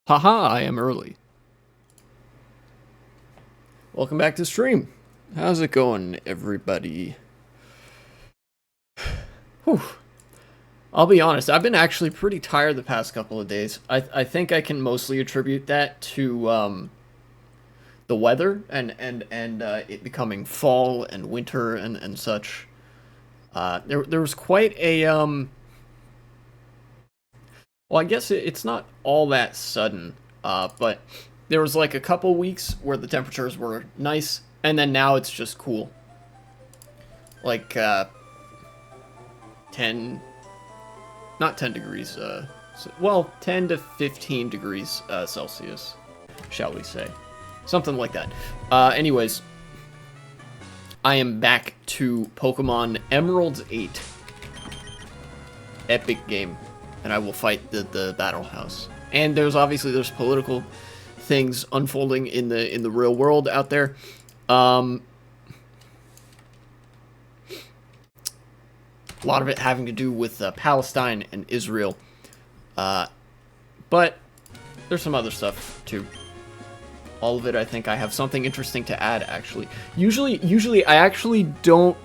Haha, I am early. Welcome back to stream. How's it going, everybody? Whew. I'll be honest, I've been actually pretty tired the past couple of days. I think I can mostly attribute that to the weather and it becoming fall and winter and such. There was quite a well, I guess it's not all that sudden, but there was like a couple weeks where the temperatures were nice, and then now it's just cool. Like 10, not 10 degrees, well, 10 to 15 degrees Celsius, shall we say. Something like that. Anyways, I am back to Pokemon Emerald 8. Epic game. And I will fight the Battle House. And there's political things unfolding in the real world out there. A lot of it having to do with Palestine and Israel. But there's some other stuff too. All of it, I think I have something interesting to add, actually. Usually I actually don't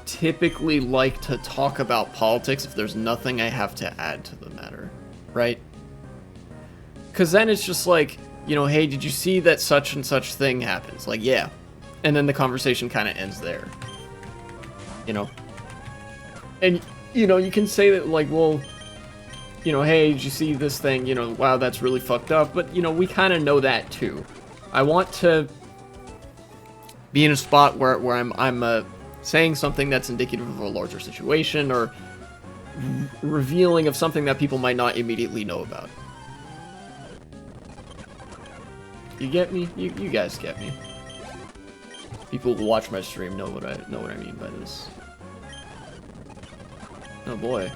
typically like to talk about politics if there's nothing I have to add to the matter, right? Because then it's just like, you know, hey, did you see that such and such thing happens? Like, yeah. And then the conversation kind of ends there. You know? And, you know, you can say that, like, well, you know, hey, did you see this thing? You know, wow, that's really fucked up. But, you know, we kind of know that, too. I want to be in a spot where I'm saying something that's indicative of a larger situation, or revealing of something that people might not immediately know about. You get me? You guys get me. People who watch my stream know what I mean by this. Oh boy.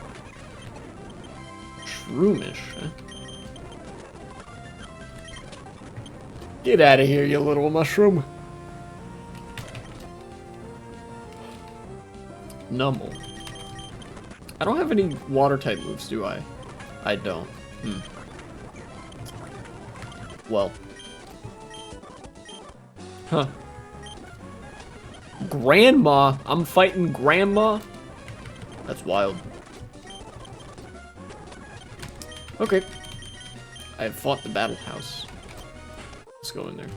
Shroomish, huh? Get out of here, you little mushroom. Numble. I don't have any water-type moves, do I? I don't. Well. Huh. Grandma? I'm fighting Grandma? That's wild. Okay. I have fought the Battle House. Let's go in there.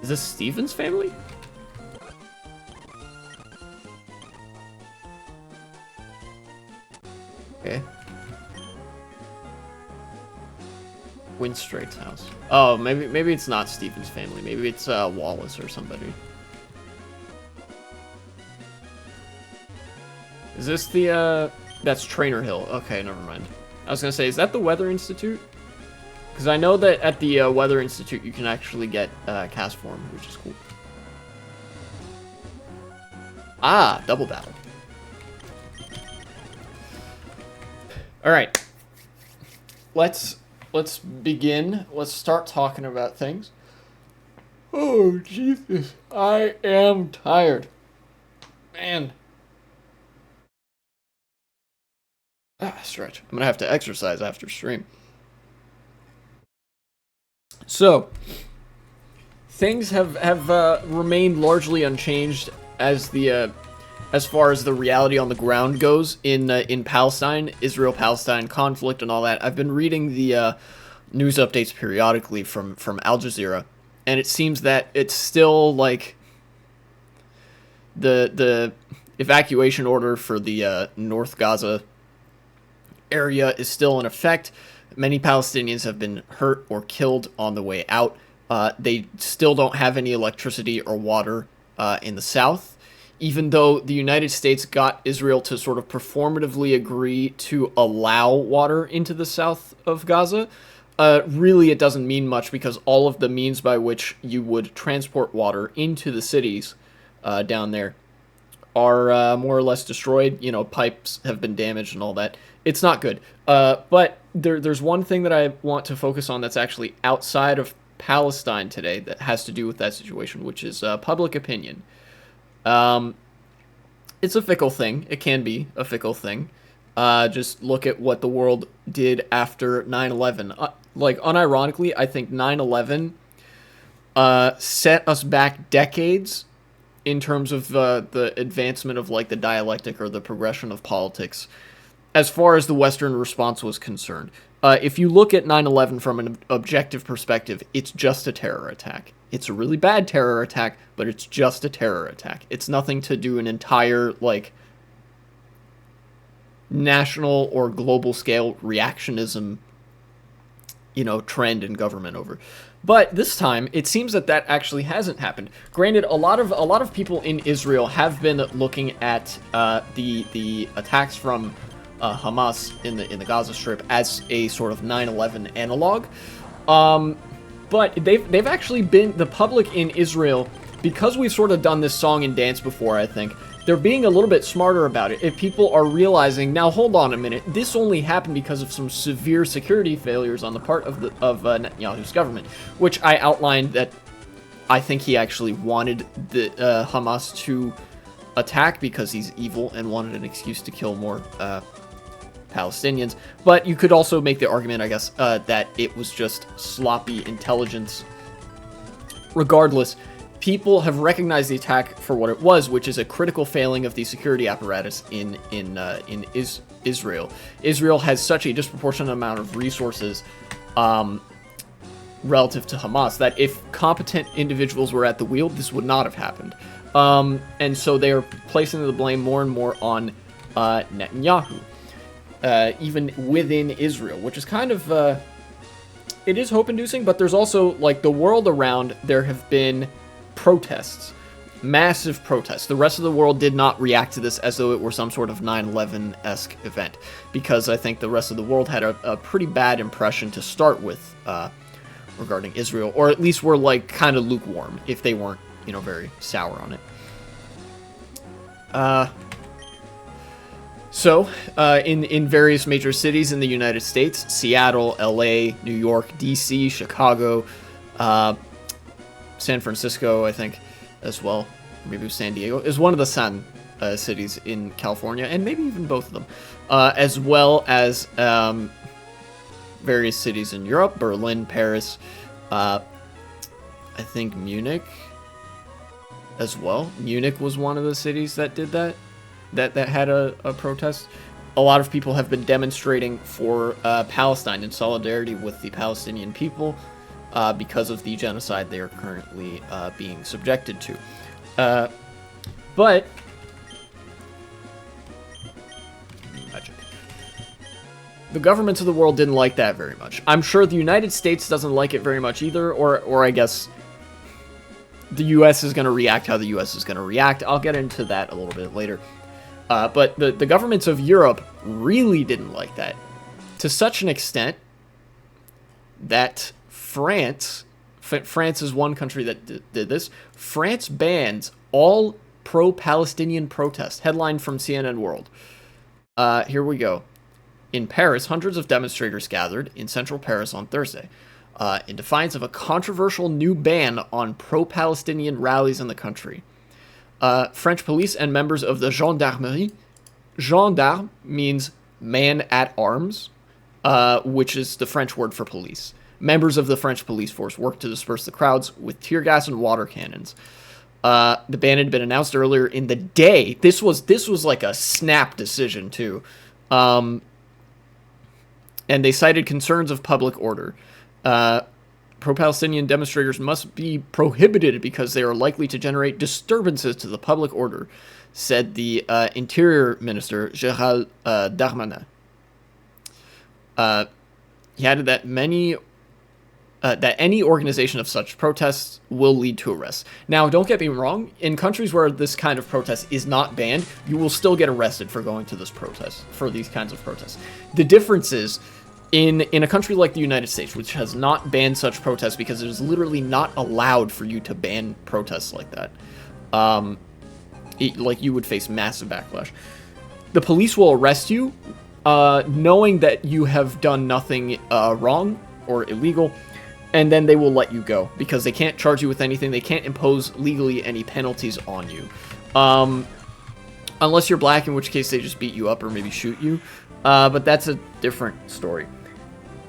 Is this Steven's family? Okay. Winstrait's house. Oh, maybe it's not Steven's family. Maybe it's Wallace or somebody. Is this the that's Trainer Hill. Okay, never mind. I was gonna say, is that the Weather Institute? Because I know that at the Weather Institute you can actually get cast form, which is cool. Ah, double battle. All right. Let's begin. Let's start talking about things. Oh, Jesus. I am tired. Man. Stretch. I'm going to have to exercise after stream. So, things have remained largely unchanged as far as the reality on the ground goes in Palestine, Israel-Palestine conflict and all that. I've been reading the news updates periodically from Al Jazeera, and it seems that it's still like the evacuation order for the North Gaza area is still in effect. Many Palestinians have been hurt or killed on the way out. They still don't have any electricity or water in the south, even though the United States got Israel to sort of performatively agree to allow water into the south of Gaza. Really, it doesn't mean much because all of the means by which you would transport water into the cities down there are more or less destroyed. You know, pipes have been damaged and all that. It's not good. But there's one thing that I want to focus on that's actually outside of Palestine today that has to do with that situation, which is public opinion. Um, it's a fickle thing. It can be a fickle thing. Just look at what the world did after 9/11. Like, unironically, I think 9/11 set us back decades in terms of the advancement of, like, the dialectic or the progression of politics as far as the Western response was concerned. If you look at 9/11 from an objective perspective, it's just a terror attack. It's a really bad terror attack, but it's just a terror attack. It's nothing to do an entire, like, national or global scale reactionism, trend in government over. But this time, it seems that actually hasn't happened. Granted, a lot of people in Israel have been looking at the attacks from Hamas in the Gaza Strip as a sort of 9/11 analog. But they've actually been, the public in Israel, because we've sort of done this song and dance before, I think, they're being a little bit smarter about it. If people are realizing, now hold on a minute, this only happened because of some severe security failures on the part of Netanyahu's government, which I outlined that I think he actually wanted the Hamas to attack because he's evil and wanted an excuse to kill more Palestinians. But you could also make the argument, I guess, that it was just sloppy intelligence. Regardless, people have recognized the attack for what it was, which is a critical failing of the security apparatus in Israel. Israel has such a disproportionate amount of resources relative to Hamas that if competent individuals were at the wheel, this would not have happened. And so they are placing the blame more and more on Netanyahu, even within Israel, which is kind of it is hope-inducing. But there's also, like, the world around, there have been protests, massive protests. The rest of the world did not react to this as though it were some sort of 9/11-esque event, because I think the rest of the world had a pretty bad impression to start with regarding Israel, or at least were, like, kind of lukewarm, if they weren't, very sour on it. So, in various major cities in the United States, Seattle, LA, New York, DC, Chicago, San Francisco, I think, as well, maybe San Diego, is one of the San cities in California, and maybe even both of them, as well as various cities in Europe, Berlin, Paris, I think Munich as well. Munich was one of the cities that did that had a protest. A lot of people have been demonstrating for Palestine in solidarity with the Palestinian people, because of the genocide they are currently being subjected to. But the governments of the world didn't like that very much. I'm sure the United States doesn't like it very much either, or I guess the U.S. is going to react how the U.S. is going to react. I'll get into that a little bit later. But the governments of Europe really didn't like that, to such an extent that France is one country that did this. France bans all pro-Palestinian protests. Headline from CNN World. Here we go. In Paris, hundreds of demonstrators gathered in central Paris on Thursday in defiance of a controversial new ban on pro-Palestinian rallies in the country. French police and members of the gendarmerie. Gendarme means man at arms, which is the French word for police. Members of the French police force worked to disperse the crowds with tear gas and water cannons. The ban had been announced earlier in the day. This was like a snap decision too, and they cited concerns of public order. Pro-Palestinian demonstrators must be prohibited because they are likely to generate disturbances to the public order, said the Interior Minister Gérald Darmanin. He added that that any organization of such protests will lead to arrests. Now, don't get me wrong. In countries where this kind of protest is not banned, you will still get arrested for going to this protest, for these kinds of protests. The difference is, in a country like the United States, which has not banned such protests because it is literally not allowed for you to ban protests like that, like you would face massive backlash. The police will arrest you, knowing that you have done nothing wrong or illegal, and then they will let you go because they can't charge you with anything. They can't impose legally any penalties on you. Unless you're black, in which case they just beat you up or maybe shoot you. But that's a different story.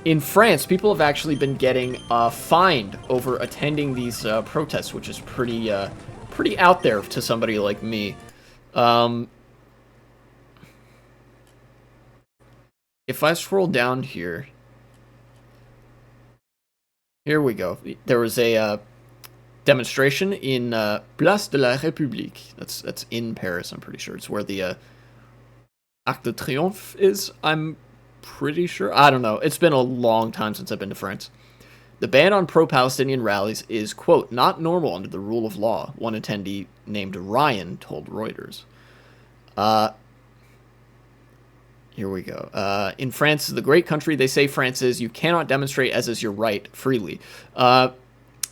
In France, people have actually been getting fined over attending these protests, which is pretty out there to somebody like me. If I scroll down here, here we go. There was a demonstration in Place de la République. That's in Paris, I'm pretty sure. It's where the Arc de Triomphe is, I'm pretty sure. I don't know. It's been a long time since I've been to France. The ban on pro-Palestinian rallies is, quote, not normal under the rule of law, one attendee named Ryan told Reuters. Here we go. In France, the great country they say France is, you cannot demonstrate as is your right freely.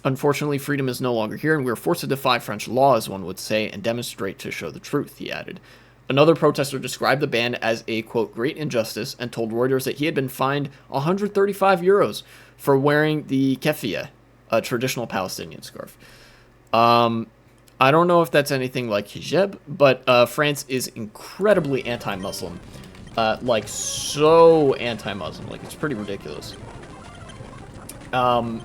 Unfortunately, freedom is no longer here, and we are forced to defy French law, as one would say, and demonstrate to show the truth, he added. Another protester described the ban as a, quote, great injustice, and told Reuters that he had been fined 135 euros for wearing the keffiyeh, a traditional Palestinian scarf. I don't know if that's anything like hijab, but France is incredibly anti-Muslim. Like, so anti-Muslim. Like, it's pretty ridiculous. And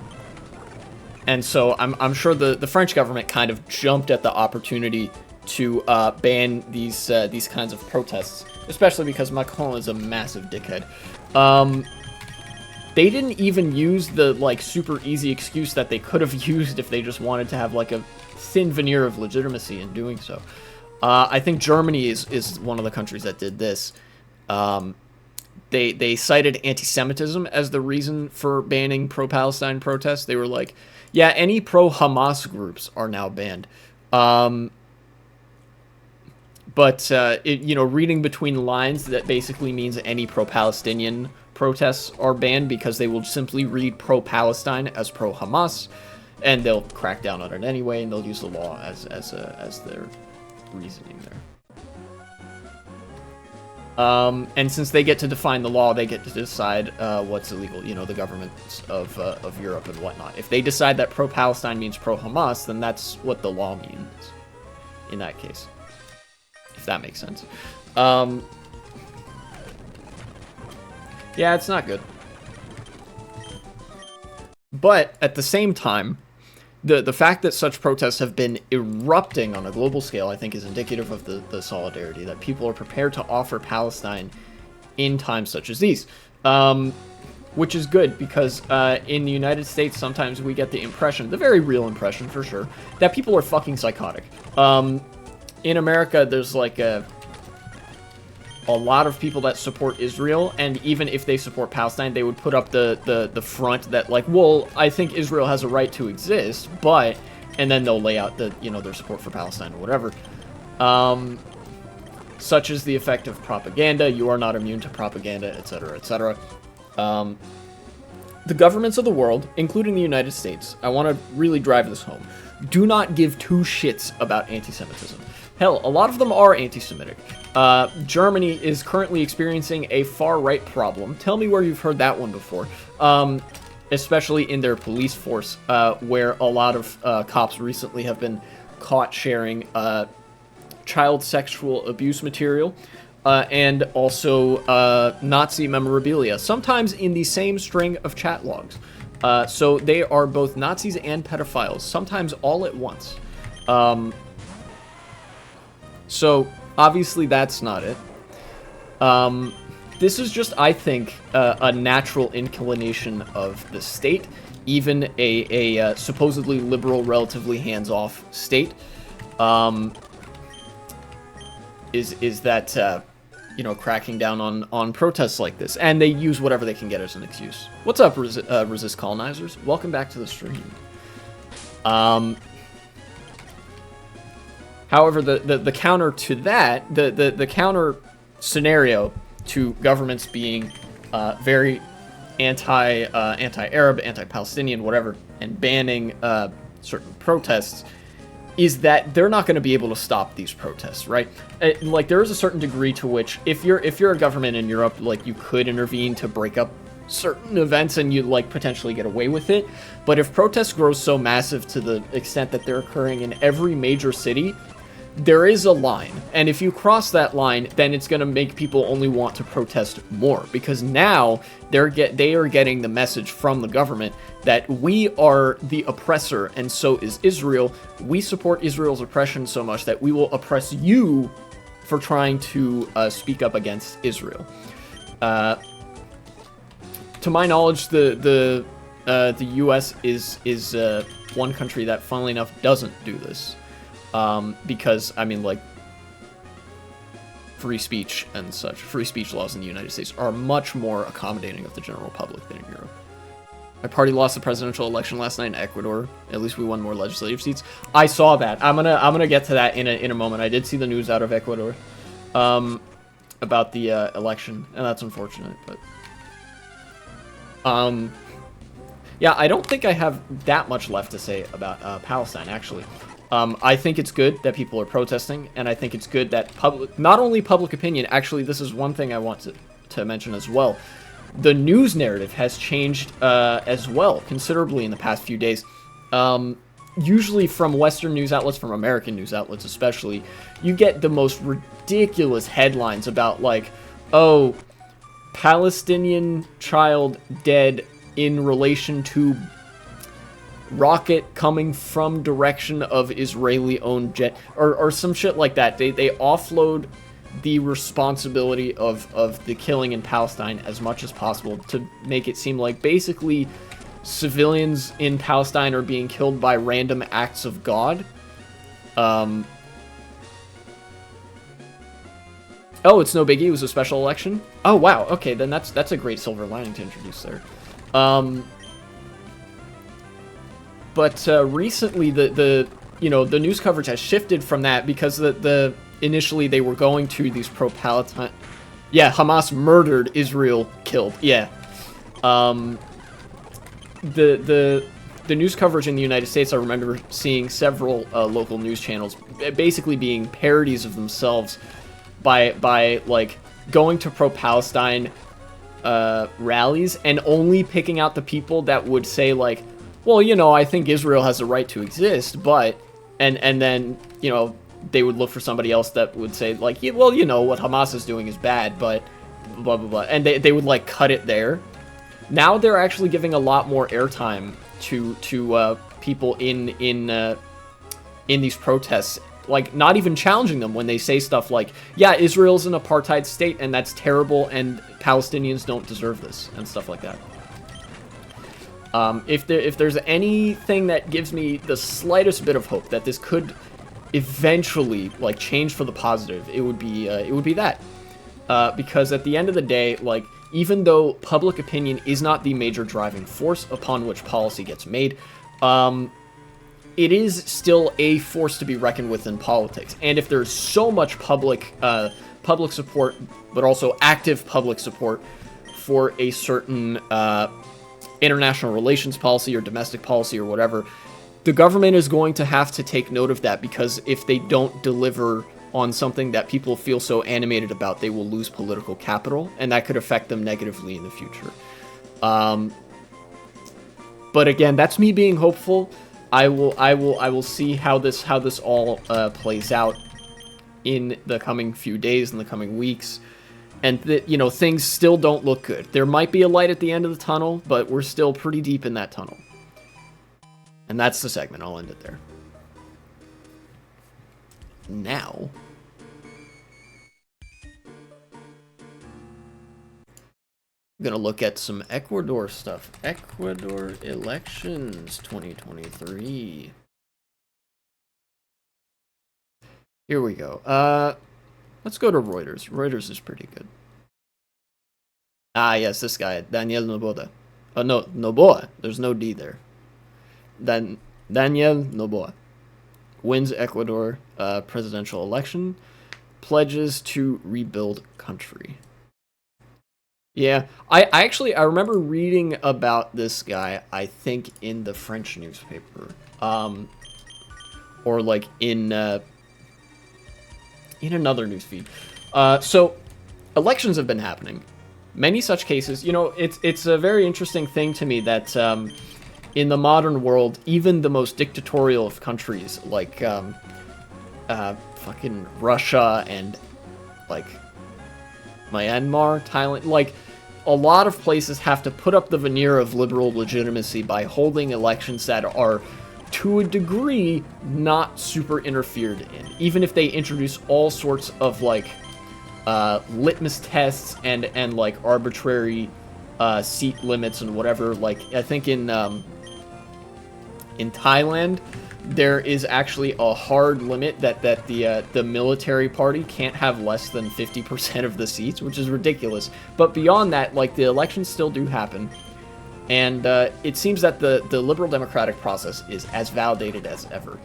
so I'm sure the French government kind of jumped at the opportunity to ban these kinds of protests, especially because Macron is a massive dickhead. They didn't even use the, like, super easy excuse that they could have used if they just wanted to have, like, a thin veneer of legitimacy in doing so. I think Germany is one of the countries that did this. They cited anti-Semitism as the reason for banning pro-Palestine protests. They were like, yeah, any pro-Hamas groups are now banned. But you know, reading between lines, that basically means any pro-Palestinian protests are banned because they will simply read pro-Palestine as pro-Hamas, and they'll crack down on it anyway, and they'll use the law as their reasoning there. And since they get to define the law, they get to decide what's illegal. You know, the governments of Europe and whatnot. If they decide that pro-Palestine means pro-Hamas, then that's what the law means in that case. If that makes sense. Yeah, it's not good. But at the same time, the fact that such protests have been erupting on a global scale, I think, is indicative of the solidarity that people are prepared to offer Palestine in times such as these. Which is good, because in the United States, sometimes we get the impression, the very real impression for sure, that people are fucking psychotic. In America, there's like a lot of people that support Israel, and even if they support Palestine, they would put up the front that, like, well, I think Israel has a right to exist, but, and then they'll lay out the, you know, their support for Palestine or whatever. Such is the effect of propaganda. You are not immune to propaganda, etc., etc. The governments of the world, including the United States, I want to really drive this home, do not give two shits about anti-Semitism. Hell, a lot of them are anti-Semitic. Germany is currently experiencing a far-right problem. Tell me where you've heard that one before. Especially in their police force, where a lot of cops recently have been caught sharing child sexual abuse material, and also Nazi memorabilia, sometimes in the same string of chat logs. So they are both Nazis and pedophiles, sometimes all at once. So, obviously that's not it. This is just, I think, a natural inclination of the state, even a supposedly liberal, relatively hands-off state, is that, you know, cracking down on protests like this. And they use whatever they can get as an excuse. What's up, Resist Colonizers? Welcome back to the stream. However, the counter to that, the counter scenario to governments being very anti-Arab, anti-Palestinian, whatever, and banning certain protests, is that they're not going to be able to stop these protests, right? Like, there is a certain degree to which, if you're a government in Europe, like, you could intervene to break up certain events and you like potentially get away with it. But if protests grow so massive to the extent that they're occurring in every major city, there is a line. And if you cross that line, then it's going to make people only want to protest more, because now they are getting the message from the government that we are the oppressor and so is Israel. We support Israel's oppression so much that we will oppress you for trying to speak up against Israel. To my knowledge, the U.S. is one country that, funnily enough, doesn't do this, because I mean, like, free speech and such, free speech laws in the United States are much more accommodating of the general public than in Europe. My party lost the presidential election last night in Ecuador. At least we won more legislative seats. I saw that. I'm gonna get to that in a moment. I did see the news out of Ecuador, about the election, and that's unfortunate, but. Yeah, I don't think I have that much left to say about Palestine, actually. I think it's good that people are protesting, and I think it's good that not only public opinion, actually, this is one thing I want to mention as well. The news narrative has changed as well, considerably in the past few days. Usually from Western news outlets, from American news outlets especially, you get the most ridiculous headlines about, like, oh, Palestinian child dead in relation to rocket coming from direction of Israeli-owned jet, or some shit like that. They offload the responsibility of the killing in Palestine as much as possible to make it seem like basically civilians in Palestine are being killed by random acts of God. Oh, it's no biggie. It was a special election. Oh wow. Okay, then that's a great silver lining to introduce there. But recently the news coverage has shifted from that, because initially they were going to these pro-Palestine. Yeah, Hamas murdered, Israel killed. Yeah. The news coverage in the United States, I remember seeing several local news channels basically being parodies of themselves by like going to pro-Palestine rallies and only picking out the people that would say, like, well, I think Israel has a right to exist, but and then they would look for somebody else that would say, like, yeah, well, what Hamas is doing is bad, but blah blah blah, and they would like cut it there. Now they're actually giving a lot more airtime to people in these protests, like not even challenging them when they say stuff like, yeah, Israel's an apartheid state and that's terrible and Palestinians don't deserve this, and stuff like that. If there's anything that gives me the slightest bit of hope that this could eventually like change for the positive, it would be that. Because at the end of the day, like, even though public opinion is not the major driving force upon which policy gets made, it is still a force to be reckoned with in politics. And if there's so much public support, but also active public support for a certain international relations policy or domestic policy or whatever, the government is going to have to take note of that, because if they don't deliver on something that people feel so animated about, they will lose political capital, and that could affect them negatively in the future. But again, that's me being hopeful. I will see how this all plays out in the coming few days, in the coming weeks, and things still don't look good. There might be a light at the end of the tunnel, but we're still pretty deep in that tunnel. And that's the segment. I'll end it there. Now, I'm gonna look at some Ecuador stuff. Ecuador elections 2023. Here we go. Let's go to Reuters. Reuters is pretty good. Ah, yes, this guy, Daniel Noboa. Oh, no, Noboa. There's no D there. Daniel Noboa wins Ecuador presidential election, pledges to rebuild country. Yeah, I remember reading about this guy, I think, in the French newspaper, or like in another newsfeed. So elections have been happening. many such cases. You know, it's a very interesting thing to me that in the modern world, even the most dictatorial of countries, like fucking Russia and like Myanmar, Thailand, like a lot of places have to put up the veneer of liberal legitimacy by holding elections that are, to a degree, not super interfered in, even if they introduce all sorts of like litmus tests and like arbitrary seat limits and whatever. Like I think in Thailand, there is actually a hard limit that the military party can't have less than 50% of the seats, which is ridiculous. But beyond that, like, the elections still do happen, and it seems that the liberal democratic process is as validated as ever.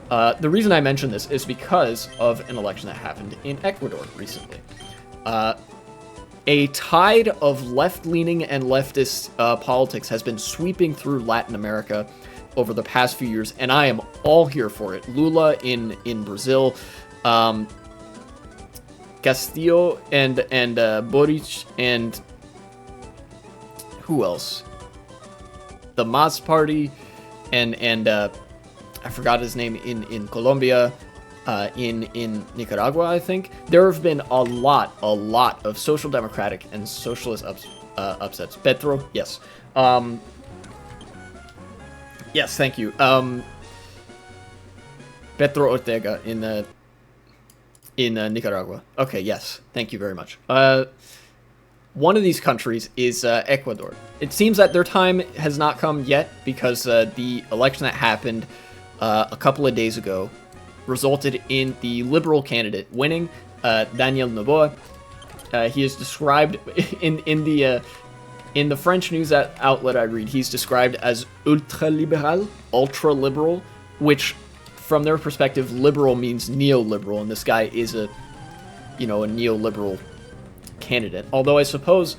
The reason I mention this is because of an election that happened in Ecuador recently. A tide of left-leaning and leftist politics has been sweeping through Latin America over the past few years, and I am all here for it. Lula in Brazil, Castillo and Boric, and who else? The MAS party, and I forgot his name in Colombia, in Nicaragua, I think. There have been a lot of social democratic and socialist upsets. Petro, yes. Yes, thank you. Petro Ortega in Nicaragua. Okay, yes, thank you very much. One of these countries is Ecuador. It seems that their time has not come yet because the election that happened a couple of days ago resulted in the liberal candidate winning, Daniel Noboa. He is described in the French news outlet I read, he's described as ultra-liberal, ultra-liberal, which, from their perspective, liberal means neoliberal, and this guy is a neoliberal candidate. Although I suppose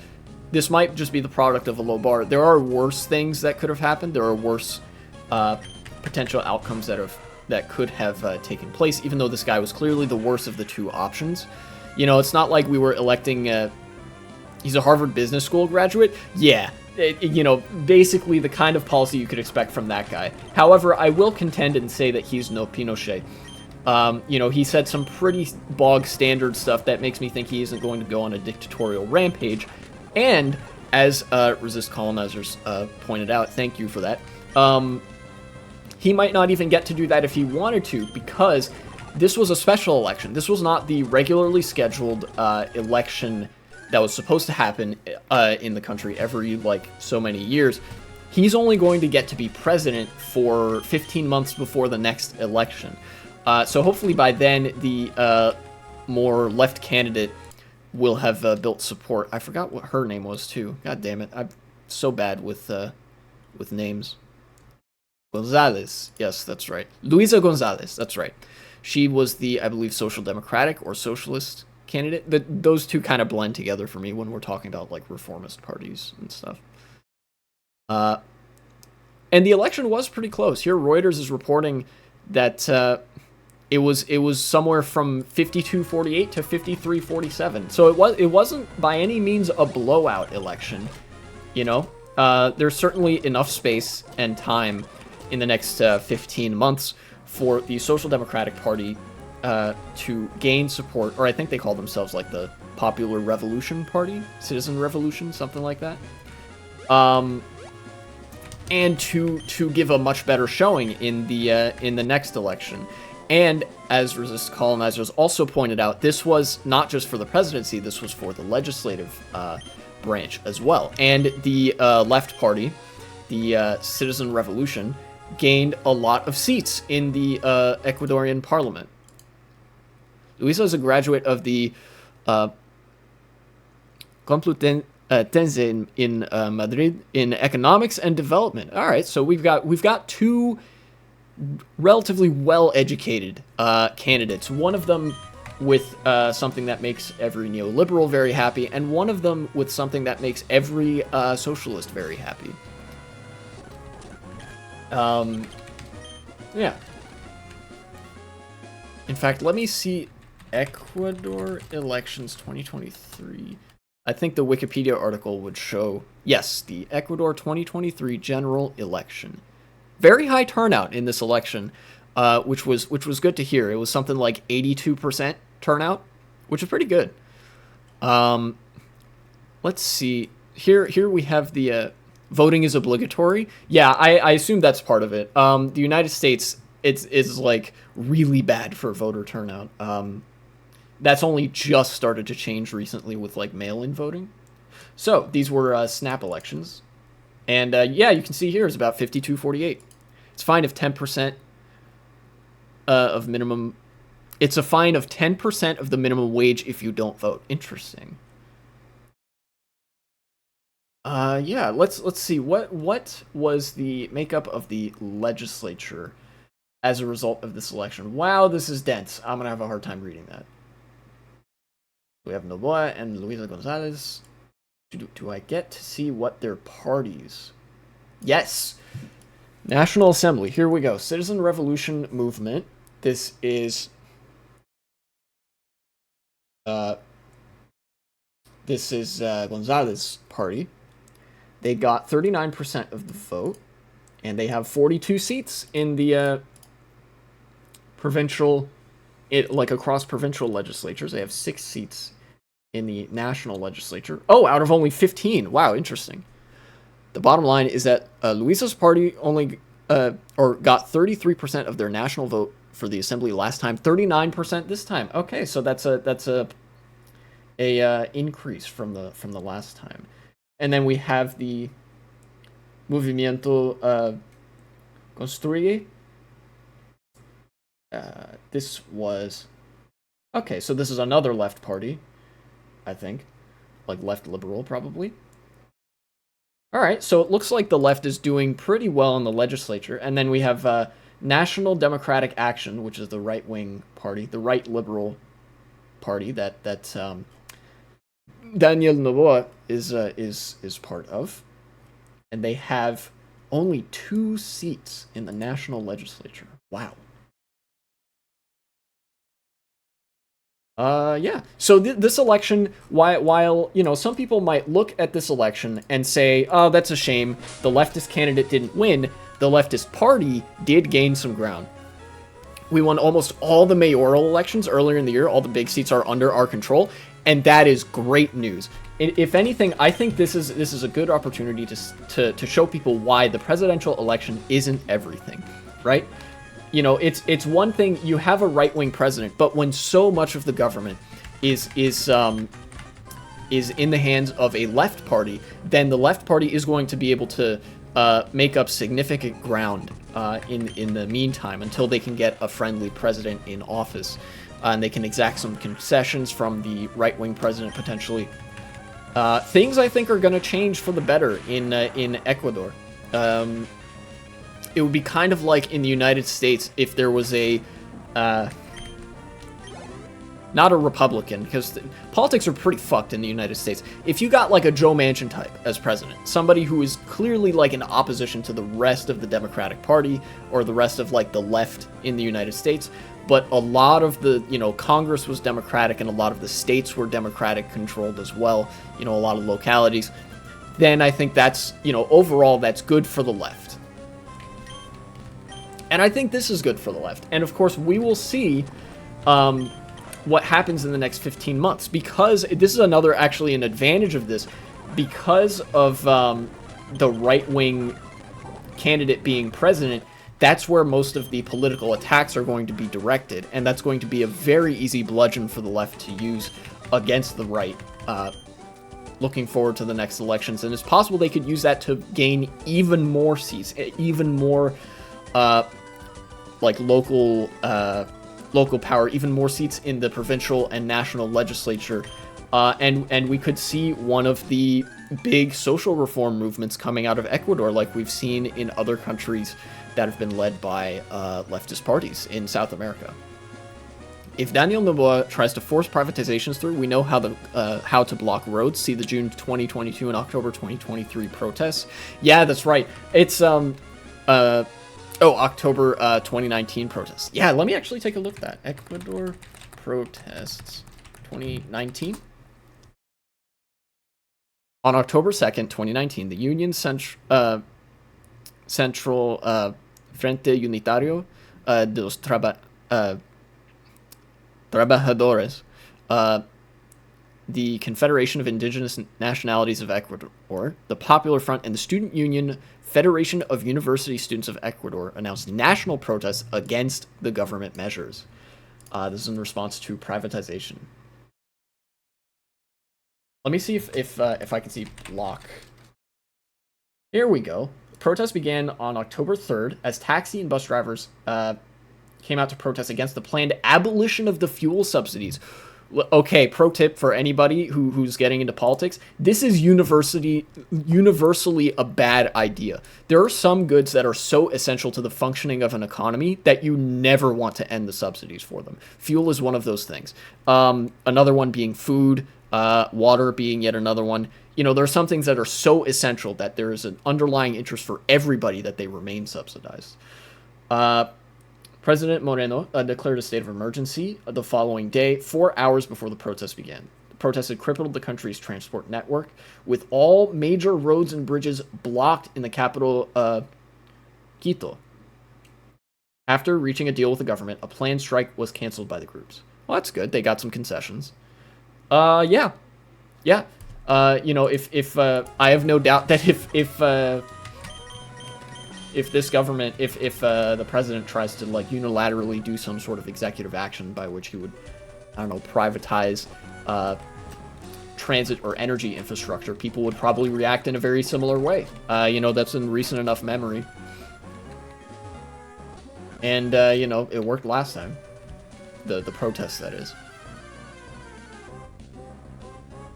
this might just be the product of a low bar. There are worse things that could have happened. There are worse potential outcomes that could have taken place, even though this guy was clearly the worst of the two options. You know, it's not like we were electing... He's a Harvard Business School graduate? Yeah, basically the kind of policy you could expect from that guy. However, I will contend and say that he's no Pinochet. He said some pretty bog standard stuff that makes me think he isn't going to go on a dictatorial rampage. And, as Resist Colonizers pointed out, thank you for that, he might not even get to do that if he wanted to, because this was a special election. This was not the regularly scheduled election that was supposed to happen in the country every, so many years. He's only going to get to be president for 15 months before the next election. So hopefully by then, the more left candidate will have built support. I forgot what her name was, too. God damn it. I'm so bad with names. Gonzalez. Yes, that's right. Luisa Gonzalez. That's right. She was the, I believe, social democratic or socialist candidate. Those two kind of blend together for me when we're talking about reformist parties and stuff. And the election was pretty close. Here, Reuters is reporting that it was somewhere from 52-48 to 53-47. So it wasn't by any means a blowout election. There's certainly enough space and time in the next 15 months for the Social Democratic Party to gain support, or I think they call themselves the Popular Revolution Party, Citizen Revolution, something like that. And to give a much better showing in the next election. And as Resist Colonizers also pointed out, this was not just for the presidency, this was for the legislative branch as well. And the left party, the Citizen Revolution, gained a lot of seats in the Ecuadorian parliament. Luisa is a graduate of the Complutense in Madrid in economics and development. All right, so we've got two relatively well-educated candidates. One of them with something that makes every neoliberal very happy, and one of them with something that makes every socialist very happy. Yeah. In fact, let me see. Ecuador elections 2023. I think the Wikipedia article would show, yes, the Ecuador 2023 general election. Very high turnout in this election, which was good to hear. It was something like 82% turnout, which is pretty good. Let's see. Here we have the voting is obligatory. Yeah, I assume that's part of it. The United States, it's like really bad for voter turnout. That's only just started to change recently with like mail-in voting. So these were snap elections, and yeah, you can see here is about 52-48. It's a fine of 10% of minimum. It's a fine of 10% of the minimum wage if you don't vote. Interesting. Yeah, let's see what was the makeup of the legislature as a result of this election. Wow, this is dense. I'm gonna have a hard time reading that. We have Noboa and Luisa Gonzalez. Do I get to see what their parties? Yes. National Assembly. Here we go. Citizen Revolution Movement. This is Gonzalez's party. They got 39% of the vote, and they have 42 seats in the provincial, like across provincial legislatures. They have 6 seats in the national legislature. Oh, out of only 15. Wow, interesting. The bottom line is that Luisa's party only or got 33% of their national vote for the assembly last time, 39% this time. Okay, so that's a increase from the last time. And then we have the Movimiento Construye. This was... Okay, so this is another left party, I think. Like left liberal, probably. Alright, so it looks like the left is doing pretty well in the legislature. And then we have National Democratic Action, which is the right-wing party, the right liberal party that Daniel Noboa is part of, and they have only 2 seats in the national legislature. Wow. Yeah. So this election, while you know some people might look at this election and say, "Oh, that's a shame. The leftist candidate didn't win. The leftist party did gain some ground. We won almost all the mayoral elections earlier in the year. All the big seats are under our control." And that is great news. If anything, I think this is a good opportunity to show people why the presidential election isn't everything, right? You know, it's one thing you have a right-wing president, but when so much of the government is in the hands of a left party, then the left party is going to be able to make up significant ground in the meantime until they can get a friendly president in office. And they can exact some concessions from the right-wing president, potentially. Things, I think, are going to change for the better in Ecuador. It would be kind of like in the United States if there was a... not a Republican, because politics are pretty fucked in the United States. If you got, like, a Joe Manchin type as president, somebody who is clearly, like, in opposition to the rest of the Democratic Party, or the rest of, like, the left in the United States... But a lot of the, you know, Congress was Democratic and a lot of the states were Democratic controlled as well, you know, a lot of localities, then I think that's, you know, overall that's good for the left. And I think this is good for the left. And of course, we will see what happens in the next 15 months, because this is another, actually, an advantage of this, because of the right-wing candidate being president. That's where most of the political attacks are going to be directed, and that's going to be a very easy bludgeon for the left to use against the right, looking forward to the next elections. And it's possible they could use that to gain even more seats, even more, like, local power, even more seats in the provincial and national legislature. And we could see one of the big social reform movements coming out of Ecuador, like we've seen in other countries that have been led by leftist parties in South America. If Daniel Noboa tries to force privatizations through, we know how to block roads. See the June 2022 and October 2023 protests. Yeah, that's right. It's October 2019 protests. Yeah, let me actually take a look at that. Ecuador protests 2019. On October 2nd, 2019, the Union Central Frente Unitario de los Trabajadores, the Confederation of Indigenous Nationalities of Ecuador, the Popular Front, and the Student Union Federation of University Students of Ecuador announced national protests against the government measures. This is in response to privatization. Let me see if I can see block. Here we go. Protests began on October 3rd as taxi and bus drivers came out to protest against the planned abolition of the fuel subsidies. Okay, pro tip for anybody who's getting into politics. This is universally a bad idea. There are some goods that are so essential to the functioning of an economy that you never want to end the subsidies for them. Fuel is one of those things. Another one being food, water being yet another one. You know, there are some things that are so essential that there is an underlying interest for everybody that they remain subsidized. President Moreno declared a state of emergency the following day, 4 hours before the protests began. The protests had crippled the country's transport network, with all major roads and bridges blocked in the capital, Quito. After reaching a deal with the government, a planned strike was canceled by the groups. Well, that's good. They got some concessions. Yeah. You know, if I have no doubt that if this government, if the president tries to like unilaterally do some sort of executive action by which he would, I don't know, privatize transit or energy infrastructure, people would probably react in a very similar way. You know, that's in recent enough memory. And, you know, it worked last time. The protest, that is.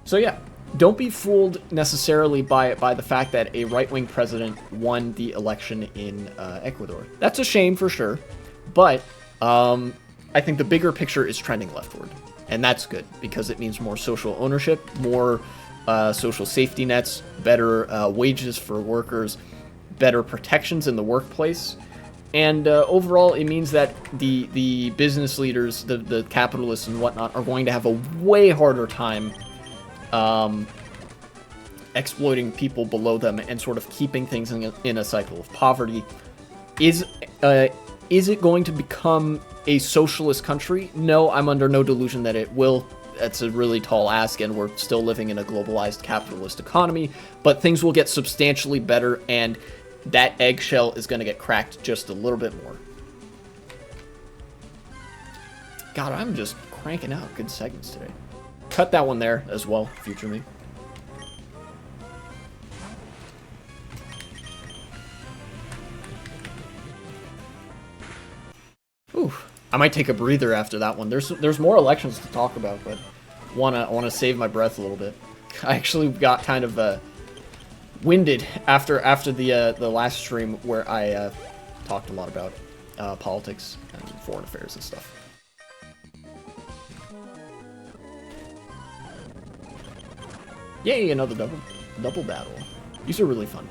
So yeah, don't be fooled necessarily by the fact that a right-wing president won the election in Ecuador. That's a shame for sure, but I think the bigger picture is trending leftward, and that's good because it means more social ownership, more social safety nets, better wages for workers, better protections in the workplace, and overall it means that the business leaders, the capitalists and whatnot, are going to have a way harder time exploiting people below them and sort of keeping things in a cycle of poverty. Is it going to become a socialist country? No, I'm under no delusion that it will. That's a really tall ask, and we're still living in a globalized capitalist economy, but things will get substantially better, and that eggshell is going to get cracked just a little bit more. God, I'm just cranking out good segments today. Cut that one there as well, future me. Ooh, I might take a breather after that one. There's more elections to talk about, but wanna save my breath a little bit. I actually got kind of winded after the last stream where I talked a lot about politics and foreign affairs and stuff. Yay, another double battle. These are really fun.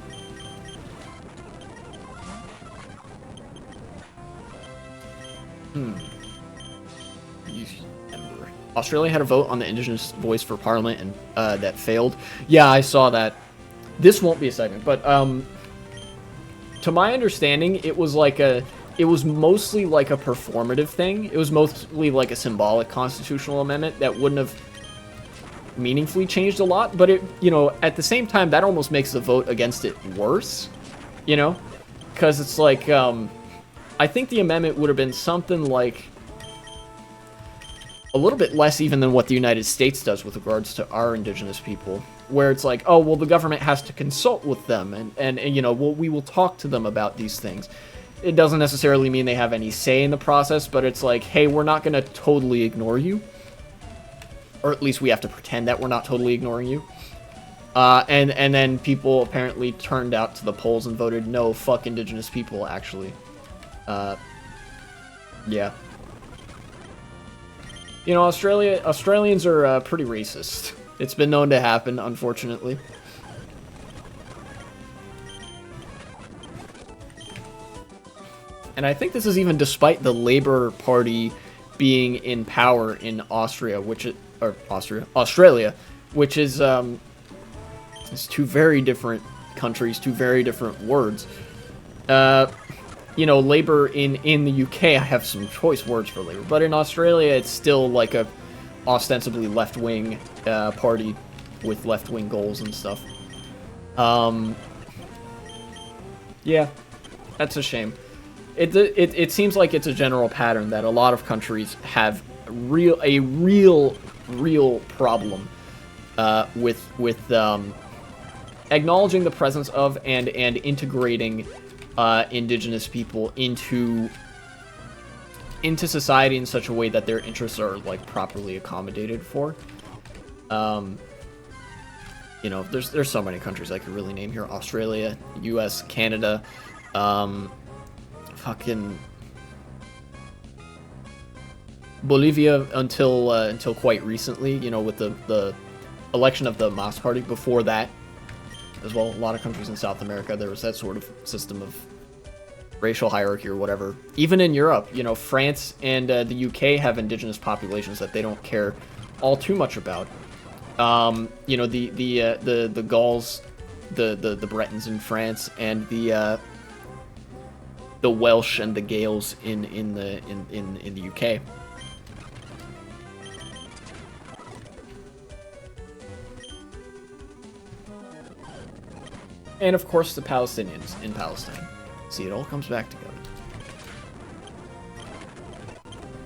Australia had a vote on the Indigenous voice for Parliament and that failed. Yeah, I saw that. This won't be a segment, but to my understanding, it was mostly like a performative thing. It was mostly like a symbolic constitutional amendment that wouldn't have meaningfully changed a lot, but it, you know, at the same time, that almost makes the vote against it worse, you know, because it's like, I think the amendment would have been something like a little bit less even than what the United States does with regards to our indigenous people, where it's like, oh, well, the government has to consult with them, and you know, we will talk to them about these things. It doesn't necessarily mean they have any say in the process, but it's like, hey, we're not going to totally ignore you. Or at least we have to pretend that we're not totally ignoring you. And then people apparently turned out to the polls and voted no, fuck indigenous people, actually. Yeah. You know, Australians are pretty racist. It's been known to happen, unfortunately. And I think this is even despite the Labour Party being in power in Australia, which is, It's two very different countries, two very different words. You know, Labour in the UK, I have some choice words for Labour, but in Australia, it's still like a ostensibly left-wing party with left-wing goals and stuff. Yeah, that's a shame. It seems like it's a general pattern that a lot of countries have a real problem with acknowledging the presence of and integrating indigenous people into society in such a way that their interests are like properly accommodated for. You know, there's so many countries I could really name here: Australia, U.S., Canada, fucking Bolivia until quite recently. You know, with the election of the Mas Party. Before that, as well, a lot of countries in South America, there was that sort of system of racial hierarchy or whatever. Even in Europe, you know, France and the UK have indigenous populations that they don't care all too much about. You know, the Gauls, the Bretons in France, and the Welsh and the Gaels in the UK. And of course the Palestinians in Palestine. See, it all comes back together.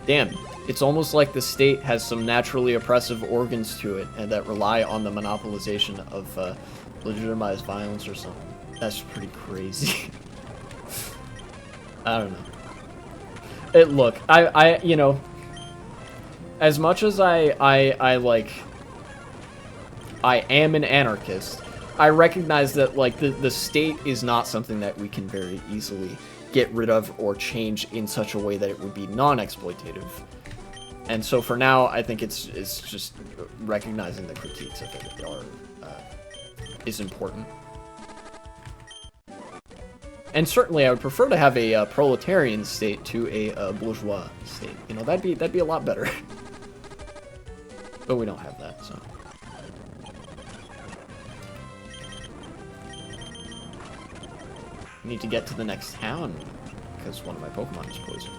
Damn, it's almost like the state has some naturally oppressive organs to it and that rely on the monopolization of legitimized violence or something. That's pretty crazy. I don't know. Look, I you know, as much as I am an anarchist, I recognize that, like, the state is not something that we can very easily get rid of or change in such a way that it would be non-exploitative. And so for now, I think it's just recognizing the critiques of it are is important. And certainly, I would prefer to have a proletarian state to a bourgeois state. You know, that'd be a lot better. But we don't have that, so. I need to get to the next town because one of my Pokemon is poisoned.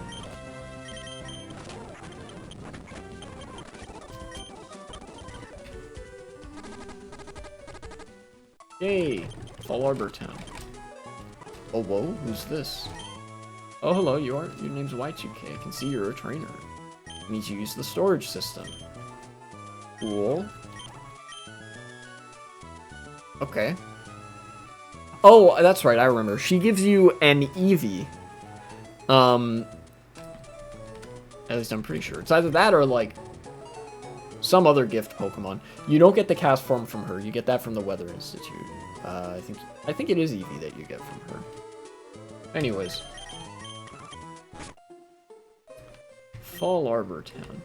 Yay! Fall Arbor Town. Oh, whoa, who's this? Oh, hello, your name's Y2K. I can see you're a trainer. You need to use the storage system. Cool. Okay. Oh, that's right, I remember. She gives you an Eevee. At least I'm pretty sure. It's either that or, like, some other gift Pokemon. You don't get the cast form from her. You get that from the Weather Institute. I think it is Eevee that you get from her. Anyways. Fall Arbor Town.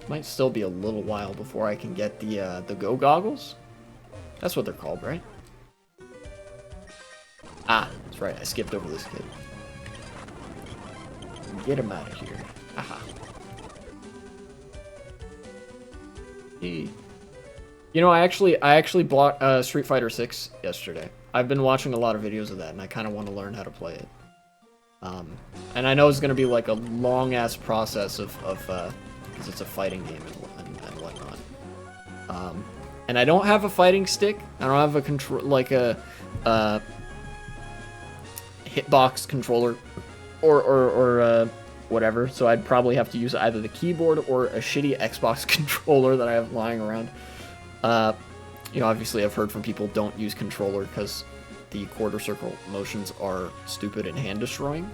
Might still be a little while before I can get the Go Goggles. That's what they're called, right? Ah, that's right. I skipped over this kid. Get him out of here. Aha. Hey. You know, I actually bought Street Fighter 6 yesterday. I've been watching a lot of videos of that, and I kind of want to learn how to play it. And I know it's gonna be like a long ass process of because it's a fighting game and whatnot. And I don't have a fighting stick. I don't have a hitbox controller or whatever. So I'd probably have to use either the keyboard or a shitty Xbox controller that I have lying around. You know, obviously I've heard from people don't use controller because the quarter circle motions are stupid and hand destroying.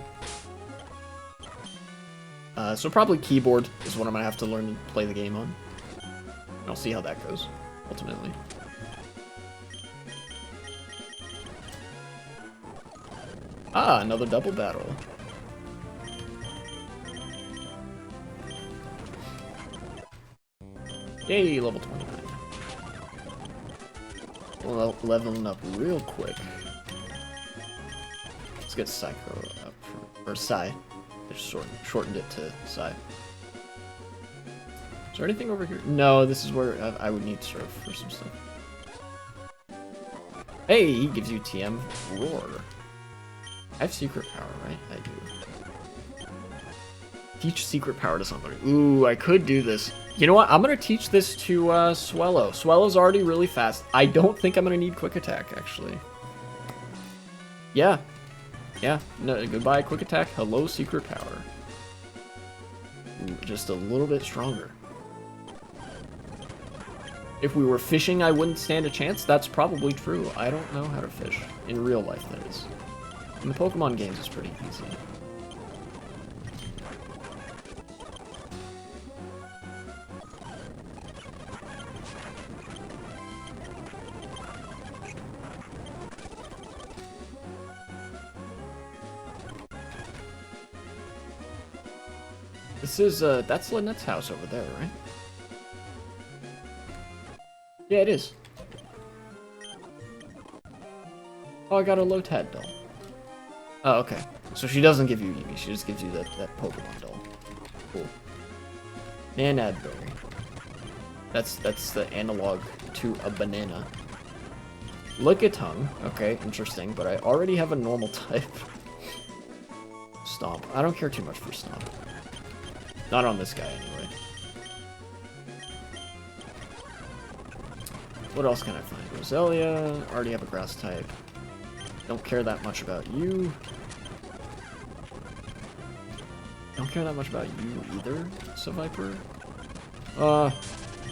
So probably keyboard is what I'm gonna have to learn to play the game on. And I'll see how that goes, ultimately. Ah, another double battle. Yay, level 29. Well, leveling up real quick. Let's get Psycho up, or Psy. I just shortened it to Psy. Is there anything over here? No, this is where I would need Surf for some stuff. Hey, he gives you TM Roar. I have secret power, right? I do. Teach secret power to somebody. Ooh, I could do this. You know what? I'm going to teach this to Swellow. Swellow's already really fast. I don't think I'm going to need quick attack, actually. Yeah. Yeah. No, goodbye, quick attack. Hello, secret power. Ooh, just a little bit stronger. If we were fishing, I wouldn't stand a chance. That's probably true. I don't know how to fish. In real life, that is. In the Pokemon games, it's pretty easy. This is, that's Lynette's house over there, right? Yeah, it is. Oh, I got a Lotad doll. Oh, okay. So she doesn't give you Eevee, she just gives you that Pokemon doll. Cool. Nanad doll. That's the analog to a banana. Lickitung. Okay, interesting, but I already have a normal type. Stomp. I don't care too much for Stomp. Not on this guy, anyway. What else can I find? Roselia. Already have a grass type. Don't care that much about you. Don't care that much about you either, Seviper.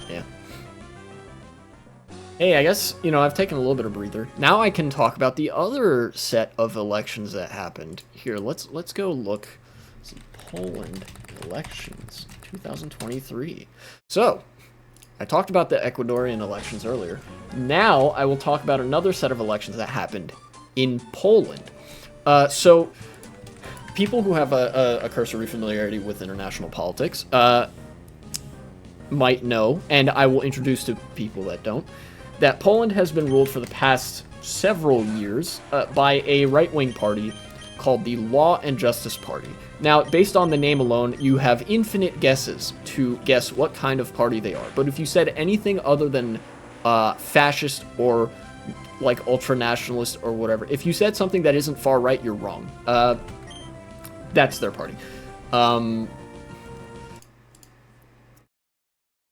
Yeah. Hey, I guess, you know, I've taken a little bit of breather. Now I can talk about the other set of elections that happened. Here, let's go look. Let's see, Poland elections 2023. So, I talked about the Ecuadorian elections earlier. Now I will talk about another set of elections that happened in Poland. So, people who have a cursory familiarity with international politics might know, and I will introduce to people that don't, that Poland has been ruled for the past several years by a right-wing party called the Law and Justice Party. Now, based on the name alone, you have infinite guesses to guess what kind of party they are. But if you said anything other than fascist or like ultra-nationalist or whatever, if you said something that isn't far right, you're wrong. That's their party.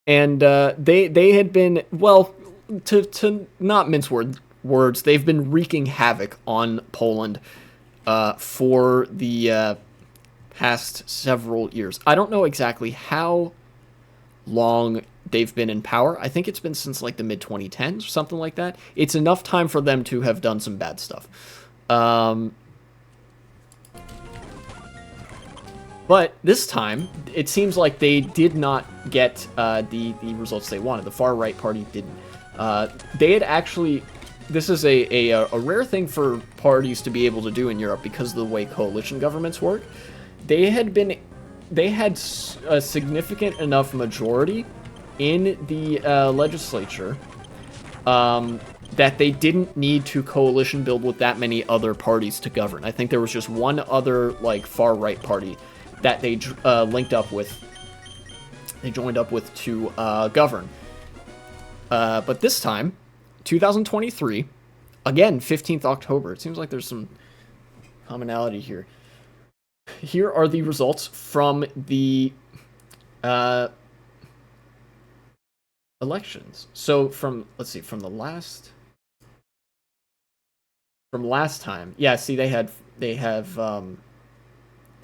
And they had been, well, to not mince words, they've been wreaking havoc on Poland for the past several years. I don't know exactly how long they've been in power. I think it's been since like the mid-2010s or something like that. It's enough time for them to have done some bad stuff. But this time, it seems like they did not get the results they wanted. The far-right party didn't. They had actually... This is a rare thing for parties to be able to do in Europe because of the way coalition governments work. They had a significant enough majority in the legislature that they didn't need to coalition build with that many other parties to govern. I think there was just one other like far-right party that they linked up with. They joined up with to govern. But this time, 2023, again, 15th October. It seems like there's some commonality here. Here are the results from the elections. So let's see, from last time. Yeah, see, they had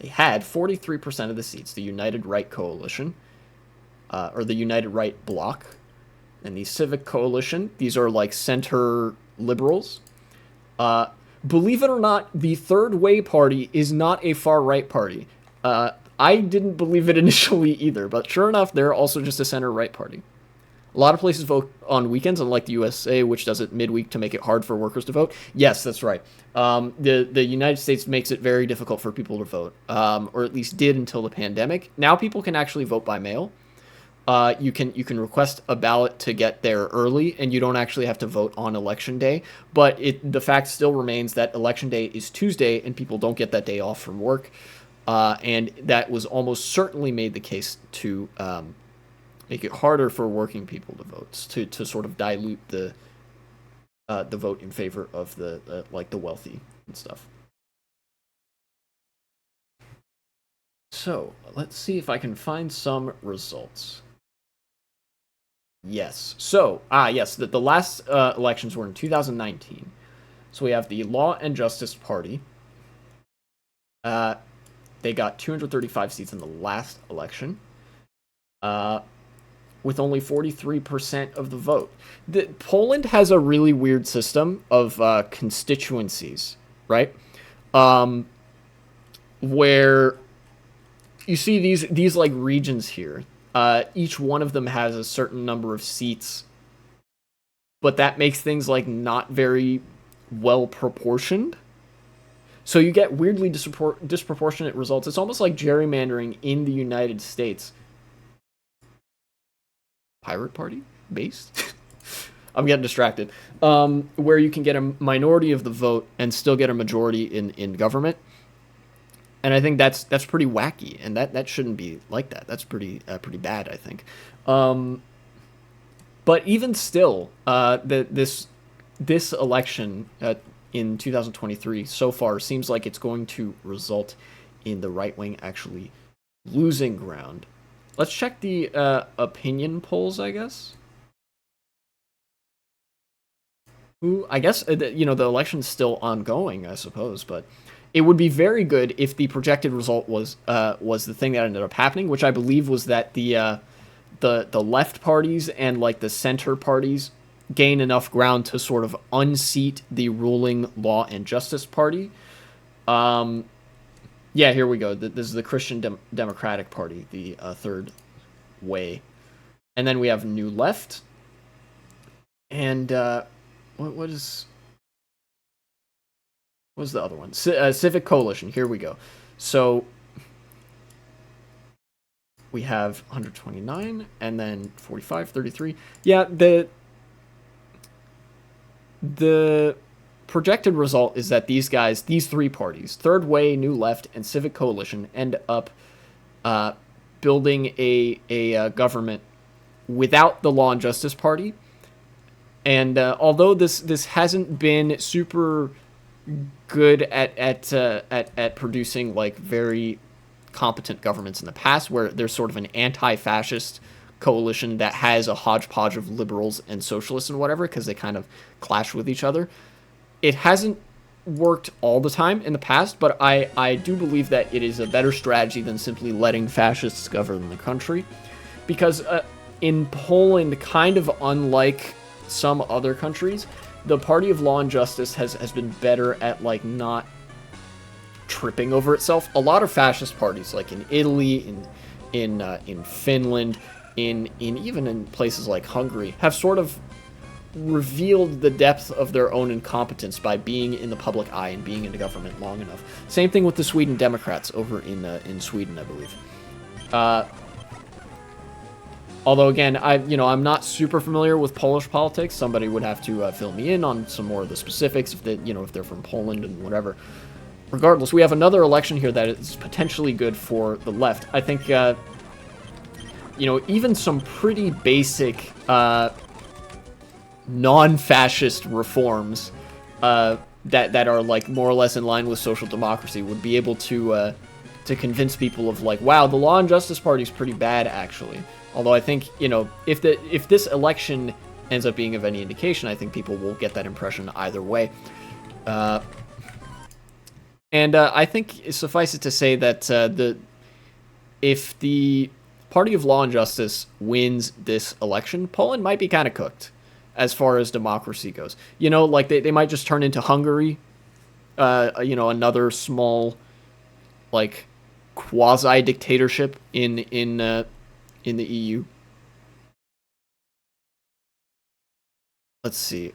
43% of the seats, the United Right Coalition, or the United Right Bloc. And the Civic Coalition, these are like center liberals. Believe it or not, the Third Way Party is not a far-right party. I didn't believe it initially either, but sure enough, they're also just a center-right party. A lot of places vote on weekends, unlike the USA, which does it midweek to make it hard for workers to vote. Yes, that's right. The United States makes it very difficult for people to vote, or at least did until the pandemic. Now people can actually vote by mail. You can request a ballot to get there early, and you don't actually have to vote on election day. But the fact still remains that election day is Tuesday, and people don't get that day off from work. and that was almost certainly made the case to make it harder for working people to vote, to sort of dilute the vote in favor of the like the wealthy and stuff. So let's see if I can find some results. Yes. So yes, the last elections were in 2019. So we have the Law and Justice Party. They got 235 seats in the last election. With only 43% of the vote. Poland has a really weird system of constituencies, right? Where you see these like regions here. Each one of them has a certain number of seats, but that makes things like not very well proportioned. So you get weirdly disproportionate results. It's almost like gerrymandering in the United States. Pirate Party based? I'm getting distracted. Where you can get a minority of the vote and still get a majority in government. And I think that's pretty wacky, and that shouldn't be like that. That's pretty bad, I think. But even still, this election in 2023 so far seems like it's going to result in the right wing actually losing ground. Let's check the opinion polls, I guess. I guess the election's still ongoing, I suppose, but it would be very good if the projected result was the thing that ended up happening, which I believe was that the left parties and like the center parties gain enough ground to sort of unseat the ruling Law and Justice Party. Yeah, here we go. This is the Christian Democratic Party, the third way. And then we have New Left. And what is the other one? Civic Coalition. Here we go. So we have 129 and then 45, 33. Yeah, the projected result is that these three parties, Third Way, New Left, and Civic Coalition, end up building a government without the Law and Justice Party. And although this hasn't been super good at producing like very competent governments in the past, where there's sort of an anti-fascist coalition that has a hodgepodge of liberals and socialists and whatever, because they kind of clash with each other. It hasn't worked all the time in the past, but I do believe that it is a better strategy than simply letting fascists govern the country. Because in Poland, kind of unlike some other countries, the Party of Law and Justice has been better at like not tripping over itself. A lot of fascist parties, like in Italy, in Finland, even in places like Hungary, have sort of revealed the depth of their own incompetence by being in the public eye and being in the government long enough. Same thing with the Sweden Democrats over in Sweden, I believe. Although again, I'm not super familiar with Polish politics. Somebody would have to fill me in on some more of the specifics if they're from Poland and whatever. Regardless, we have another election here that is potentially good for the left. I think even some pretty basic non-fascist reforms that are like more or less in line with social democracy would be able to convince people of like, wow, the Law and Justice Party is pretty bad actually. Although I think, if this election ends up being of any indication, I think people will get that impression either way. And I think suffice it to say that if the Party of Law and Justice wins this election, Poland might be kind of cooked as far as democracy goes. Like they might just turn into Hungary, another small, like, quasi-dictatorship in the EU. Let's see.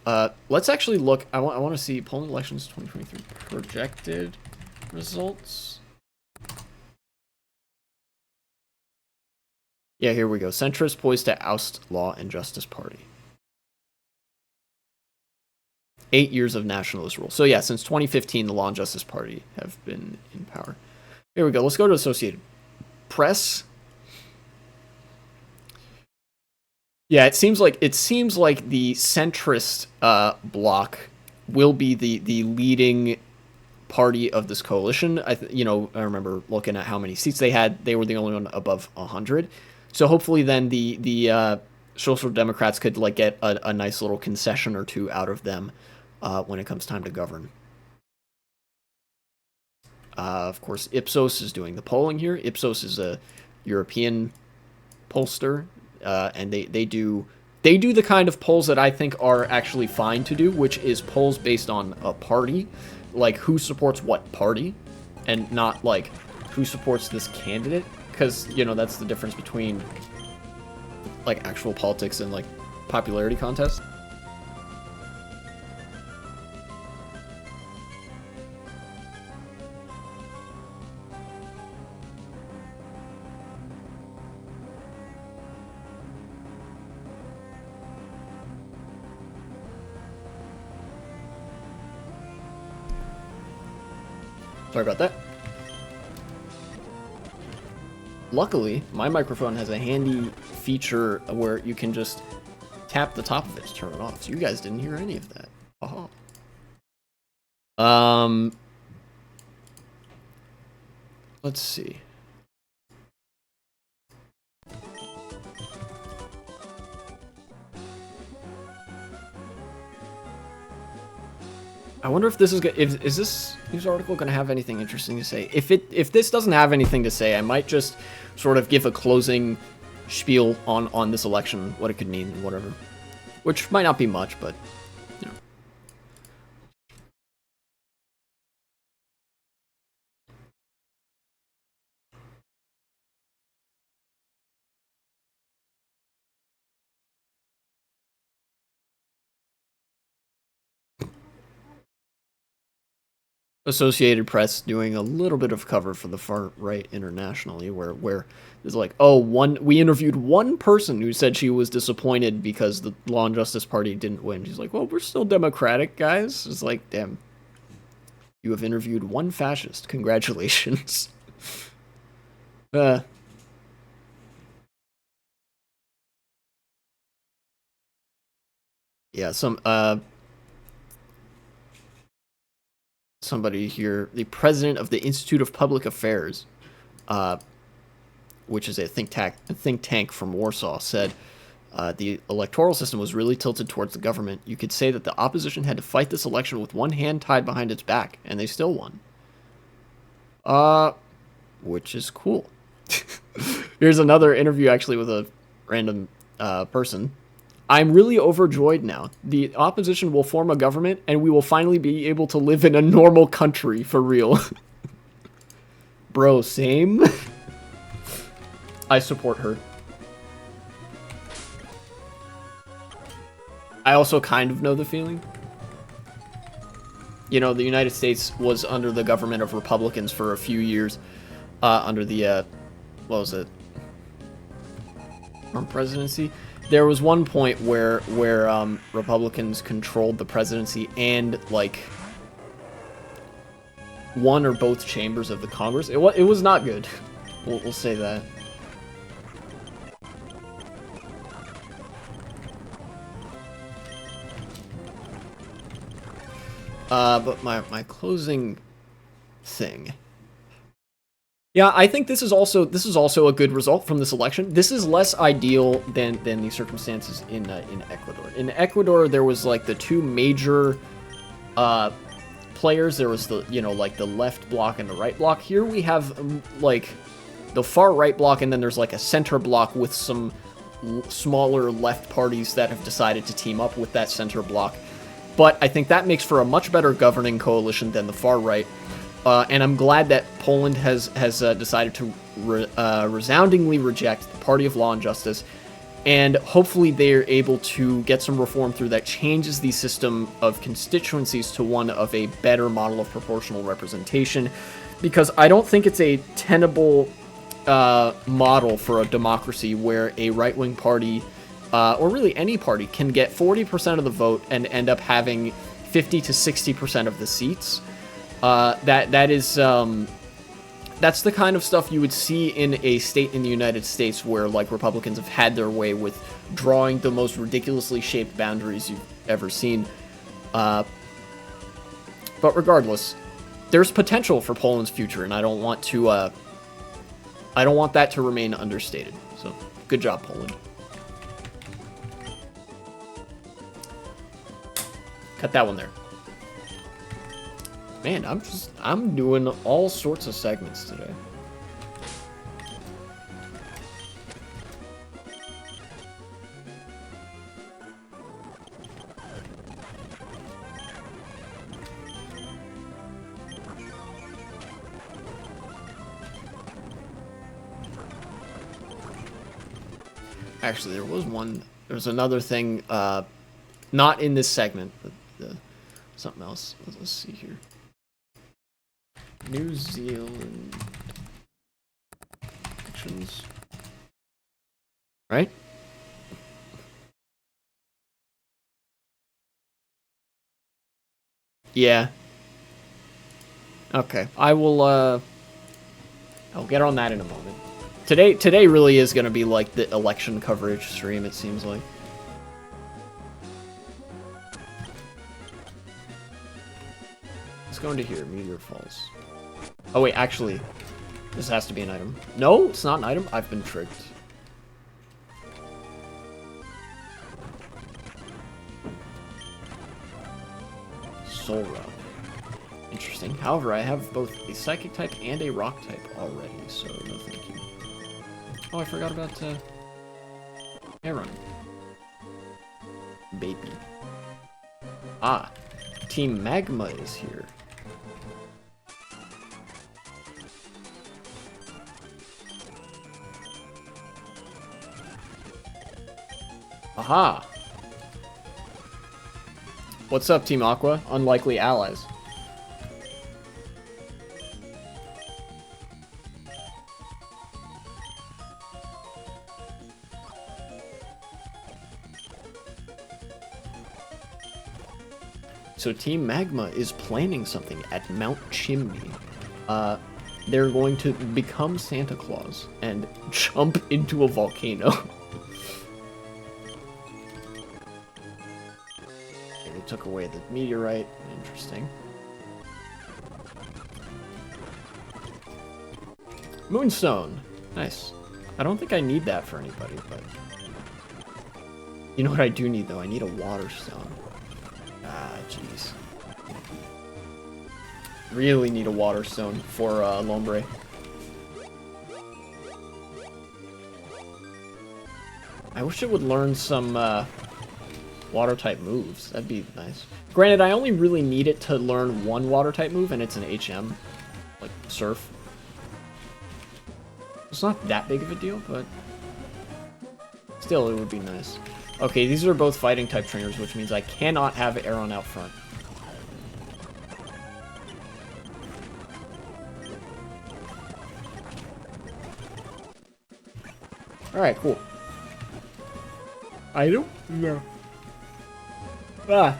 Let's actually look. I want to see Poland elections 2023 projected results. Yeah, here we go. Centrist poised to oust Law and Justice Party. 8 years of nationalist rule. So yeah, since 2015, the Law and Justice Party have been in power. Here we go. Let's go to Associated Press. Yeah, it seems like the centrist bloc will be the leading party of this coalition. I remember looking at how many seats they had. They were the only one above 100. So hopefully then the Social Democrats could like get a nice little concession or two out of them when it comes time to govern. Of course, Ipsos is doing the polling here. Ipsos is a European pollster, and they do the kind of polls that I think are actually fine to do, which is polls based on a party, like who supports what party, and not like who supports this candidate, because that's the difference between like actual politics and like popularity contests. Sorry about that. Luckily, my microphone has a handy feature where you can just tap the top of it to turn it off. So you guys didn't hear any of that. Let's see. I wonder if this is is this news article going to have anything interesting to say? If this doesn't have anything to say, I might just sort of give a closing spiel on this election, what it could mean, and whatever. Which might not be much, but Associated Press doing a little bit of cover for the far right internationally, where it's like, we interviewed one person who said she was disappointed because the Law and Justice Party didn't win. She's like, well, we're still democratic, guys. It's like, damn, you have interviewed one fascist. Congratulations. Yeah, somebody here, the president of the Institute of Public Affairs, which is a think tank from Warsaw, said the electoral system was really tilted towards the government. You could say that the opposition had to fight this election with one hand tied behind its back, and they still won. Which is cool. Here's another interview actually with a random person. I'm really overjoyed now. The opposition will form a government, and we will finally be able to live in a normal country, for real. Bro, same. I support her. I also kind of know the feeling. The United States was under the government of Republicans for a few years, under the, what was it? Trump presidency. There was one point where Republicans controlled the presidency and like one or both chambers of the Congress. It was not good. We'll say that. But my closing thing. Yeah, I think this is also a good result from this election. This is less ideal than the circumstances in Ecuador. In Ecuador, there was like the two major players. There was the like the left bloc and the right bloc. Here we have like the far right bloc, and then there's like a center bloc with some smaller left parties that have decided to team up with that center bloc. But I think that makes for a much better governing coalition than the far right. And I'm glad that Poland has decided to resoundingly reject the Party of Law and Justice, and hopefully they're able to get some reform through that changes the system of constituencies to one of a better model of proportional representation, because I don't think it's a tenable model for a democracy where a right-wing party, or really any party, can get 40% of the vote and end up having 50 to 60% of the seats. That is that's the kind of stuff you would see in a state in the United States where, like, Republicans have had their way with drawing the most ridiculously shaped boundaries you've ever seen. But regardless, there's potential for Poland's future, and I don't want that to remain understated. So, good job, Poland. Cut that one there. Man, I'm doing all sorts of segments today. Actually, there was another thing, not in this segment, but something else. Let's see here. New Zealand actions. Right? Yeah. Okay. I'll get on that in a moment. Today really is going to be like the election coverage stream, it seems like. Let's go into here, Meteor Falls. Oh wait, actually, this has to be an item. No, it's not an item. I've been tricked. Soul Rock. Interesting. However, I have both a Psychic type and a Rock type already, so no thank you. Oh, I forgot about Air Run. Baby. Ah, Team Magma is here. Aha! What's up, Team Aqua? Unlikely allies. So Team Magma is planning something at Mount Chimney. They're going to become Santa Claus and jump into a volcano. They took away the meteorite. Interesting. Moonstone. Nice. I don't think I need that for anybody, but... You know what I do need, though? I need a water stone. Ah, jeez. Really need a water stone for Lombre. I wish it would learn some water type moves. That'd be nice. Granted, I only really need it to learn one water type move, and it's an HM, like Surf. It's not that big of a deal, but still, it would be nice. Okay, these are both fighting type trainers, which means I cannot have Aeron out front. Alright, cool. Item? No. Ah.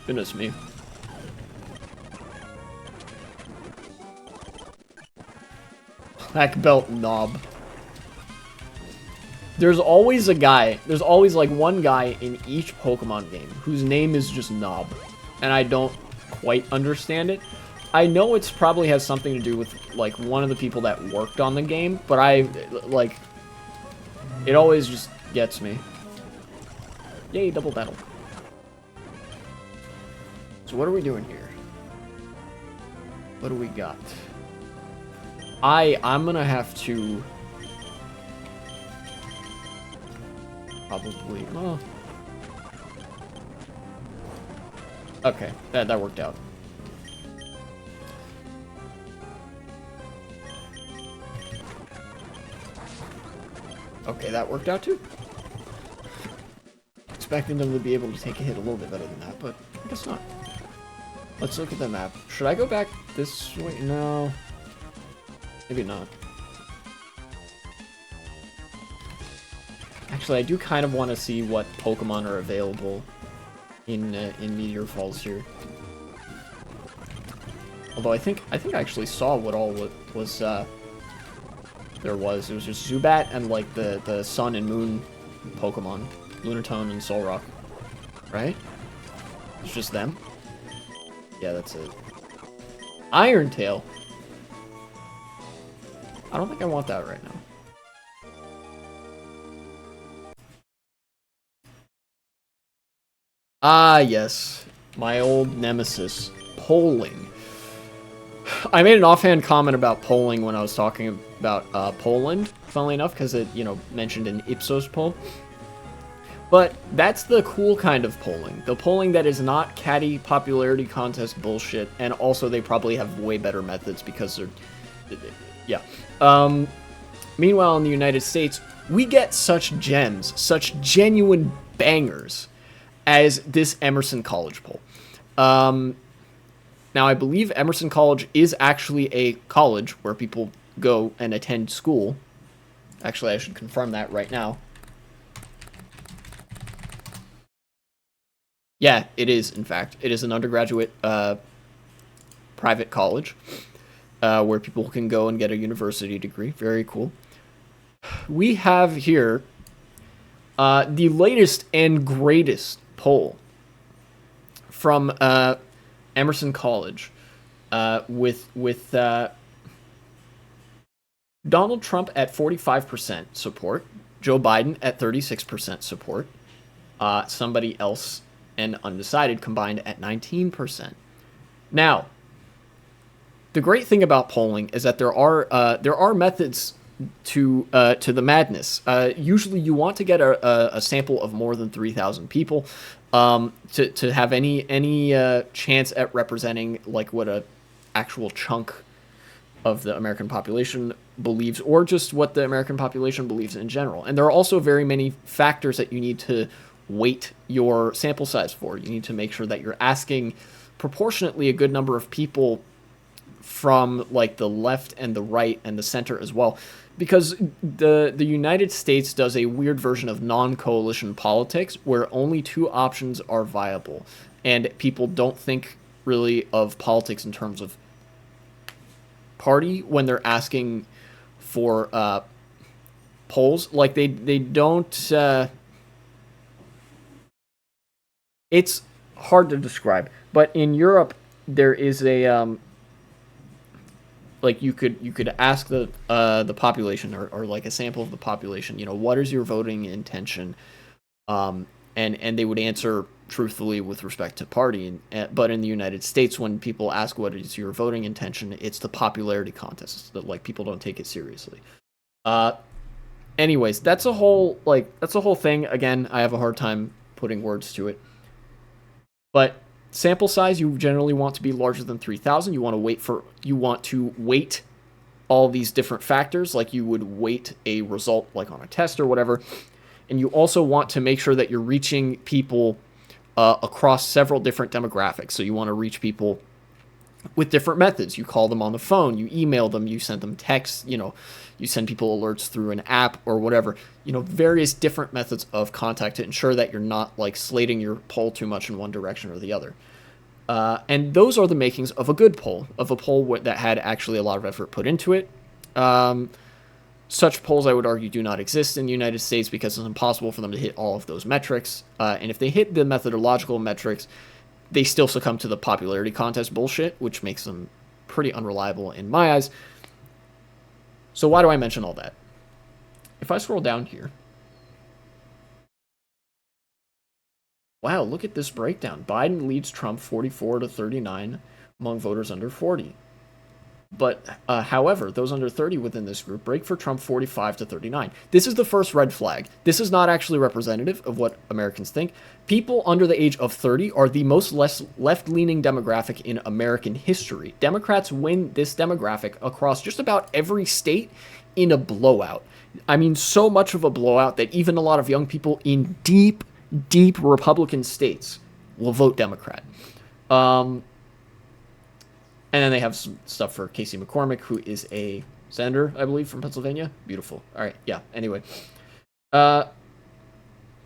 Goodness me. Black belt knob. There's always like one guy in each Pokemon game whose name is just Knob, and I don't quite understand it. I know it's probably has something to do with like one of the people that worked on the game, but it always just gets me. Yay, double battle. So what are we doing here? What do we got? I'm gonna have to probably, well, okay, that worked out. Okay, that worked out too. Expecting them to be able to take a hit a little bit better than that, but I guess not. Let's look at the map. Should I go back this way? No. Maybe not. Actually, I do kind of want to see what Pokemon are available in Meteor Falls here. Although I think I actually saw what all was there was. It was just Zubat and like the Sun and Moon Pokemon, Lunatone and Solrock, right? It's just them. Yeah, that's it. Iron Tail. I don't think I want that right now. Ah, yes. My old nemesis. Polling. I made an offhand comment about polling when I was talking about Poland, funnily enough, because it, mentioned an Ipsos poll. But that's the cool kind of polling. The polling that is not catty popularity contest bullshit, and also they probably have way better methods because they're... Yeah. Meanwhile, in the United States, we get such gems, such genuine bangers, as this Emerson College poll. Now, I believe Emerson College is actually a college where people go and attend school. Actually, I should confirm that right now. Yeah, it is, in fact. It is an undergraduate private college where people can go and get a university degree. Very cool. We have here the latest and greatest poll from Emerson College with Donald Trump at 45% support, Joe Biden at 36% support, somebody else and undecided combined at 19%. Now, the great thing about polling is that there are methods to the madness. Usually, you want to get a sample of more than 3,000 people to have any chance at representing like what a actual chunk of the American population believes, or just what the American population believes in general. And there are also very many factors that you need to weight your sample size for. You need to make sure that you're asking proportionately a good number of people from like the left and the right and the center as well, because the United States does a weird version of non-coalition politics where only two options are viable, and people don't think really of politics in terms of party when they're asking for polls. Like they don't it's hard to describe, but in Europe there is a like you could ask the population or like a sample of the population, what is your voting intention, and they would answer truthfully with respect to party. But in the United States, when people ask what is your voting intention, it's the popularity contest that like people don't take it seriously. Anyways, that's a whole thing. Again, I have a hard time putting words to it, but sample size, you generally want to be larger than 3,000. You want to weight all these different factors, like you would weight a result like on a test or whatever. And you also want to make sure that you're reaching people across several different demographics. So you want to reach people with different methods. You call them on the phone, you email them, you send them texts, you send people alerts through an app or whatever, various different methods of contact to ensure that you're not like slating your poll too much in one direction or the other. And those are the makings of a good poll, of a poll that had actually a lot of effort put into it. Such polls, I would argue, do not exist in the United States because it's impossible for them to hit all of those metrics. And if they hit the methodological metrics, they still succumb to the popularity contest bullshit, which makes them pretty unreliable in my eyes. So why do I mention all that? If I scroll down here, wow, look at this breakdown. Biden leads Trump 44-39 among voters under 40. But, however, those under 30 within this group break for Trump 45-39. This is the first red flag. This is not actually representative of what Americans think. People under the age of 30 are the most left-leaning demographic in American history. Democrats win this demographic across just about every state in a blowout. I mean, so much of a blowout that even a lot of young people in deep Republican states will vote Democrat. And then they have some stuff for Casey McCormick, who is a senator, I believe, from Pennsylvania. Beautiful. All right. Yeah. Anyway.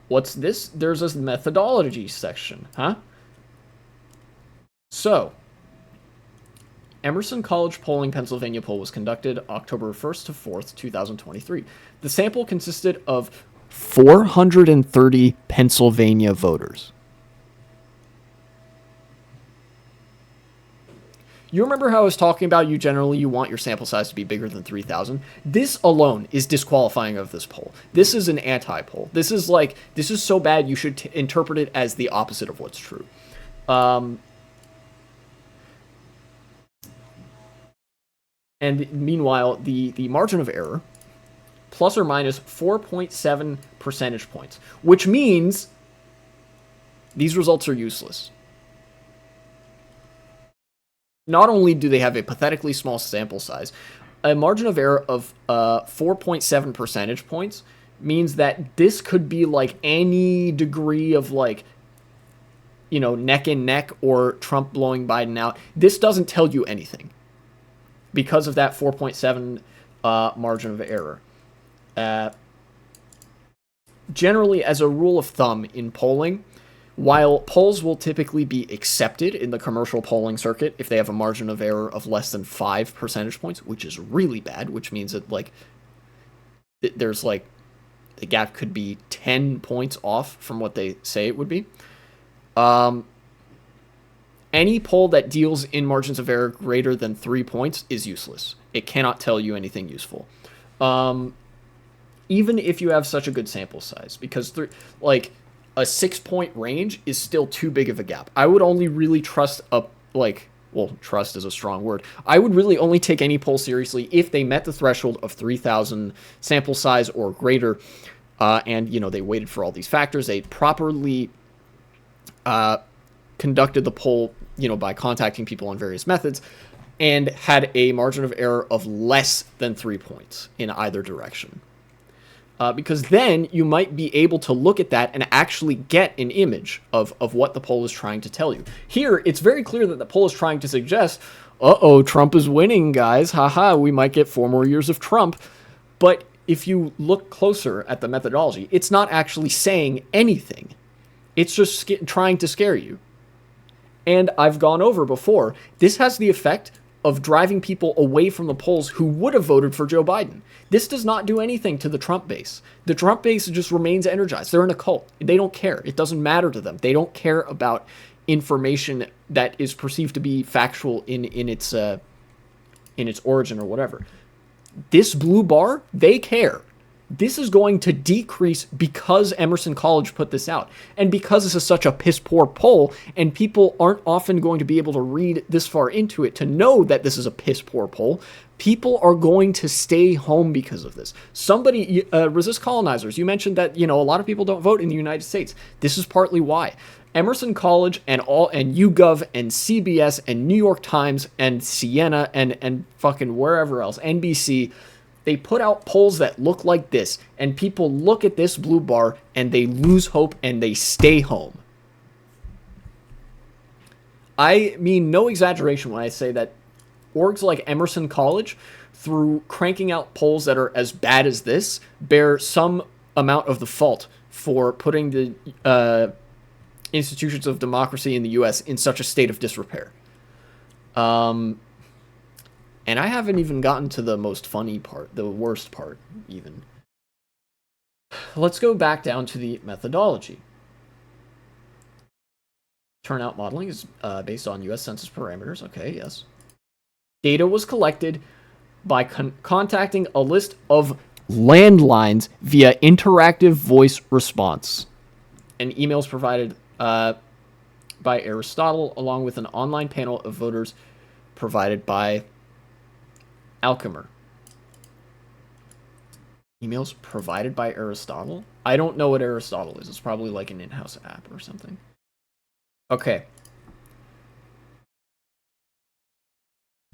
What's this? There's a methodology section, huh? So, Emerson College Polling Pennsylvania poll was conducted October 1st to 4th, 2023. The sample consisted of 430 Pennsylvania voters. You remember how I was talking about you want your sample size to be bigger than 3,000? This alone is disqualifying of this poll. This is an anti-poll. This is so bad you should interpret it as the opposite of what's true. And meanwhile, the margin of error, plus or minus 4.7 percentage points, which means these results are useless. Not only do they have a pathetically small sample size, a margin of error of 4.7 percentage points means that this could be like any degree of like, you know, neck and neck or Trump blowing Biden out. This doesn't tell you anything because of that 4.7 margin of error. Generally, as a rule of thumb in polling, while polls will typically be accepted in the commercial polling circuit if they have a margin of error of less than 5 percentage points, which is really bad, which means that like there's like the gap could be 10 points off from what they say it would be. Any poll that deals in margins of error greater than 3 points is useless. It cannot tell you anything useful. Even if you have such a good sample size, because a 6-point range is still too big of a gap. I would only really trust trust is a strong word. I would really only take any poll seriously if they met the threshold of 3,000 sample size or greater, and, you know, they waited for all these factors. They properly conducted the poll, you know, by contacting people on various methods, and had a margin of error of less than 3 points in either direction. Because then you might be able to look at that and actually get an image of what the poll is trying to tell you. Here, it's very clear that the poll is trying to suggest, Trump is winning, guys. Haha, we might get 4 more years of Trump. But if you look closer at the methodology, it's not actually saying anything. It's just trying to scare you. And I've gone over before, this has the effect of driving people away from the polls who would have voted for Joe Biden. This does not do anything to the Trump base. The Trump base just remains energized. They're in a cult. They don't care. It doesn't matter to them. They don't care about information that is perceived to be factual in its origin or whatever. This blue bar, they care. This is going to decrease because Emerson College put this out. And because this is such a piss-poor poll, and people aren't often going to be able to read this far into it to know that this is a piss-poor poll, people are going to stay home because of this. Somebody, Resist Colonizers, you mentioned that, you know, a lot of people don't vote in the United States. This is partly why. Emerson College and YouGov and CBS and New York Times and Siena and fucking wherever else, NBC, they put out polls that look like this, and people look at this blue bar and they lose hope and they stay home. I mean no exaggeration when I say that orgs like Emerson College, through cranking out polls that are as bad as this, bear some amount of the fault for putting the institutions of democracy in the U.S. in such a state of disrepair. And I haven't even gotten to the most funny part, the worst part, even. Let's go back down to the methodology. Turnout modeling is based on U.S. Census parameters. Okay, yes. Data was collected by contacting a list of landlines via interactive voice response. And emails provided by Aristotle, along with an online panel of voters provided by Alchemer. Emails provided by Aristotle? I don't know what Aristotle is. It's probably like an in-house app or something. Okay.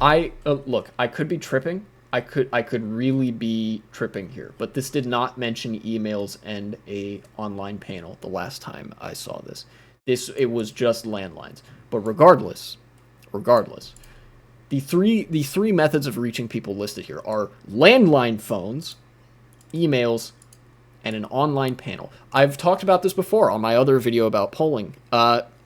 Look, I could be tripping. I could really be tripping here, but this did not mention emails and a online panel the last time I saw this. It was just landlines. But regardless, the three methods of reaching people listed here are landline phones, emails, and an online panel. I've talked about this before on my other video about polling.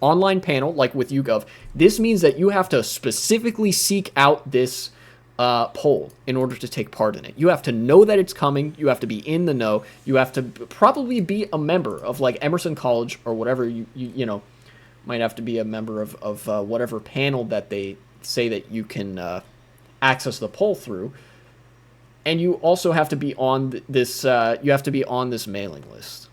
online panel, like with YouGov, this means that you have to specifically seek out this poll in order to take part in it. You have to know that it's coming. You have to be in the know. You have to probably be a member of like Emerson College or whatever you know, might have to be a member of whatever panel that they say that you can access the poll through. And you also have to be on this. You have to be on this mailing list.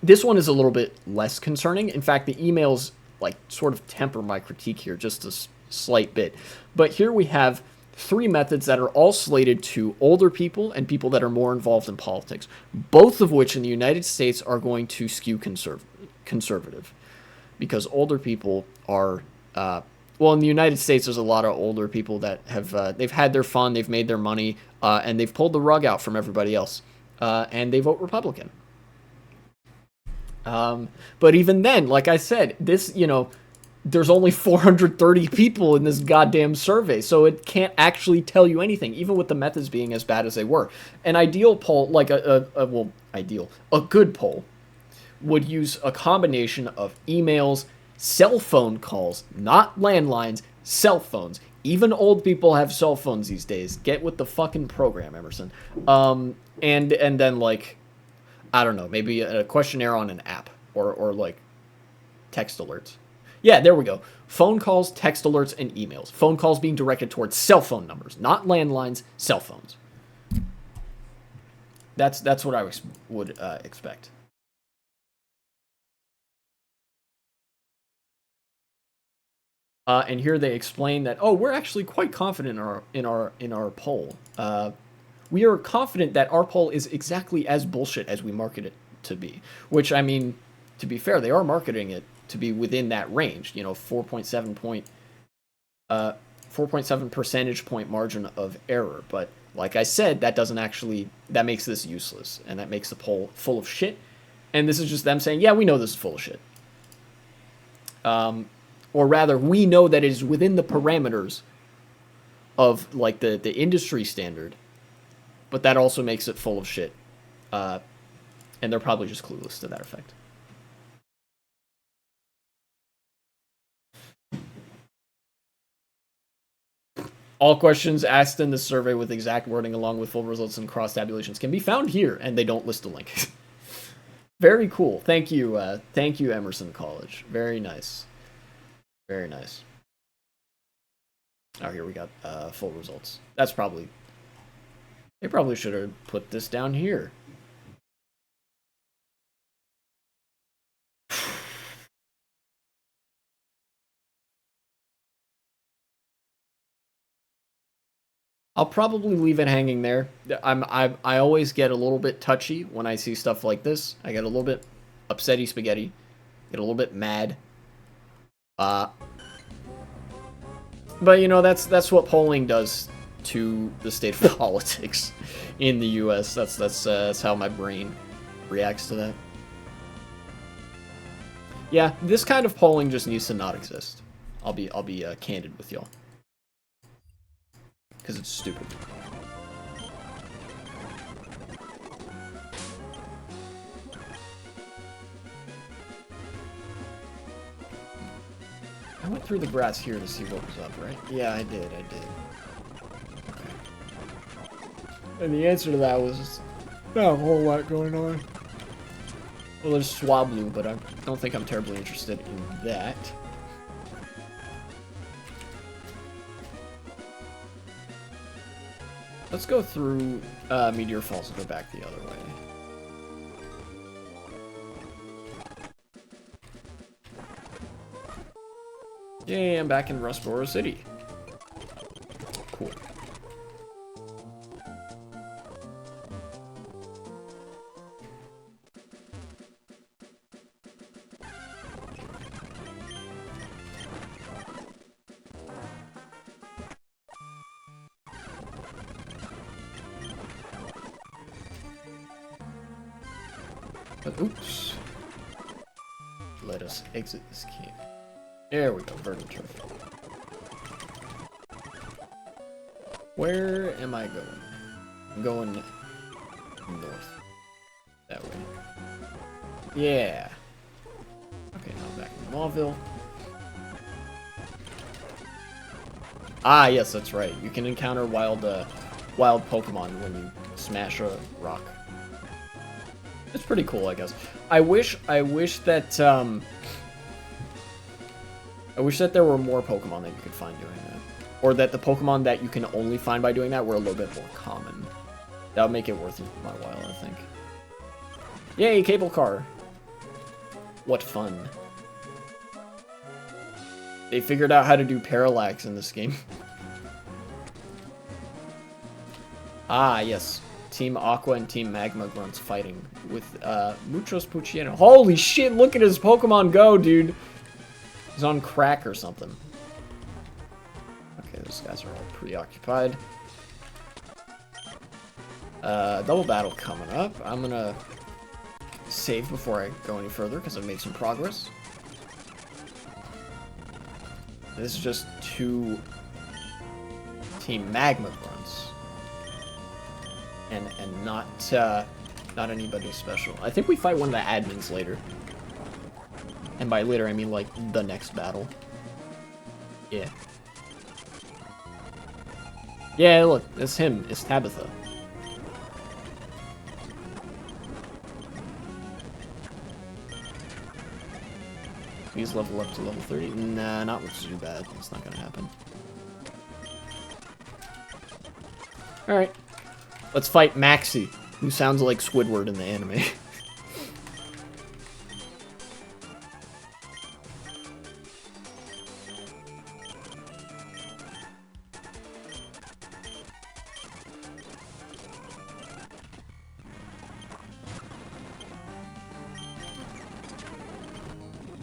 This one is a little bit less concerning. In fact, the emails like sort of temper my critique here just a slight bit. But here we have 3 methods that are all slated to older people and people that are more involved in politics, both of which in the United States are going to skew conservative, because older people are, well, in the United States, there's a lot of older people that have, they've had their fun, they've made their money, and they've pulled the rug out from everybody else, and they vote Republican. But even then, like I said, this, you know, there's only 430 people in this goddamn survey, so it can't actually tell you anything, even with the methods being as bad as they were. An ideal poll, like a good poll, would use a combination of emails, cell phone calls, not landlines, cell phones. Even old people have cell phones these days. Get with the fucking program, Emerson. And then, like, I don't know, maybe a questionnaire on an app, or like text alerts. Yeah, there we go. Phone calls, text alerts, and emails. Phone calls being directed towards cell phone numbers, not landlines, cell phones. That's what I would expect. And here they explain that, oh, we're actually quite confident in our poll. We are confident that our poll is exactly as bullshit as we market it to be. Which, I mean, to be fair, they are marketing it to be within that range, you know, 4.7 percentage point margin of error. But like I said, that makes this useless, and that makes the poll full of shit. And this is just them saying, yeah, we know this is full of shit. Or rather, we know that it is within the parameters of like the industry standard, but that also makes it full of shit. And they're probably just clueless to that effect. All questions asked in the survey with exact wording along with full results and cross tabulations can be found here, and they don't list a link. Very cool. Thank you, Emerson College. Very nice. Very nice. Oh, here we got full results. That's probably... They probably should have put this down here. I'll probably leave it hanging there. I always get a little bit touchy when I see stuff like this. I get a little bit upsetty spaghetti. Get a little bit mad. But you know, that's what polling does to the state of politics in the U.S. That's how my brain reacts to that. Yeah, this kind of polling just needs to not exist. I'll be candid with y'all. Because it's stupid. I went through the grass here to see what was up, right? Yeah, I did. Okay. And the answer to that was not a whole lot going on. Well, there's Swablu, but I don't think I'm terribly interested in that. Let's go through Meteor Falls and go back the other way. Yay, I'm back in Rustboro City. Cool. Oops. Let us exit this camp. There we go, verdant turf. Where am I going? I'm going north. That way. Yeah. Okay, now I'm back north. Smallville. Ah, yes, that's right. You can encounter wild Pokemon when you smash a rock. It's pretty cool, I guess. I wish that there were more Pokemon that you could find doing that. Or that the Pokemon that you can only find by doing that were a little bit more common. That would make it worth my while, I think. Yay, cable car! What fun. They figured out how to do parallax in this game. Ah, yes. Team Aqua and Team Magma Grunts fighting with Muchos Puchieno. Holy shit, look at his Pokemon go, dude! He's on crack or something. Okay, those guys are all preoccupied. Double battle coming up. I'm gonna save before I go any further because I've made some progress. This is just 2 Team Magma Grunts. And not anybody special. I think we fight one of the admins later. And by later, I mean, like, the next battle. Yeah. Yeah, look, it's him. It's Tabitha. Please level up to level 30. Nah, not too bad. It's not gonna happen. Alright. Let's fight Maxie, who sounds like Squidward in the anime.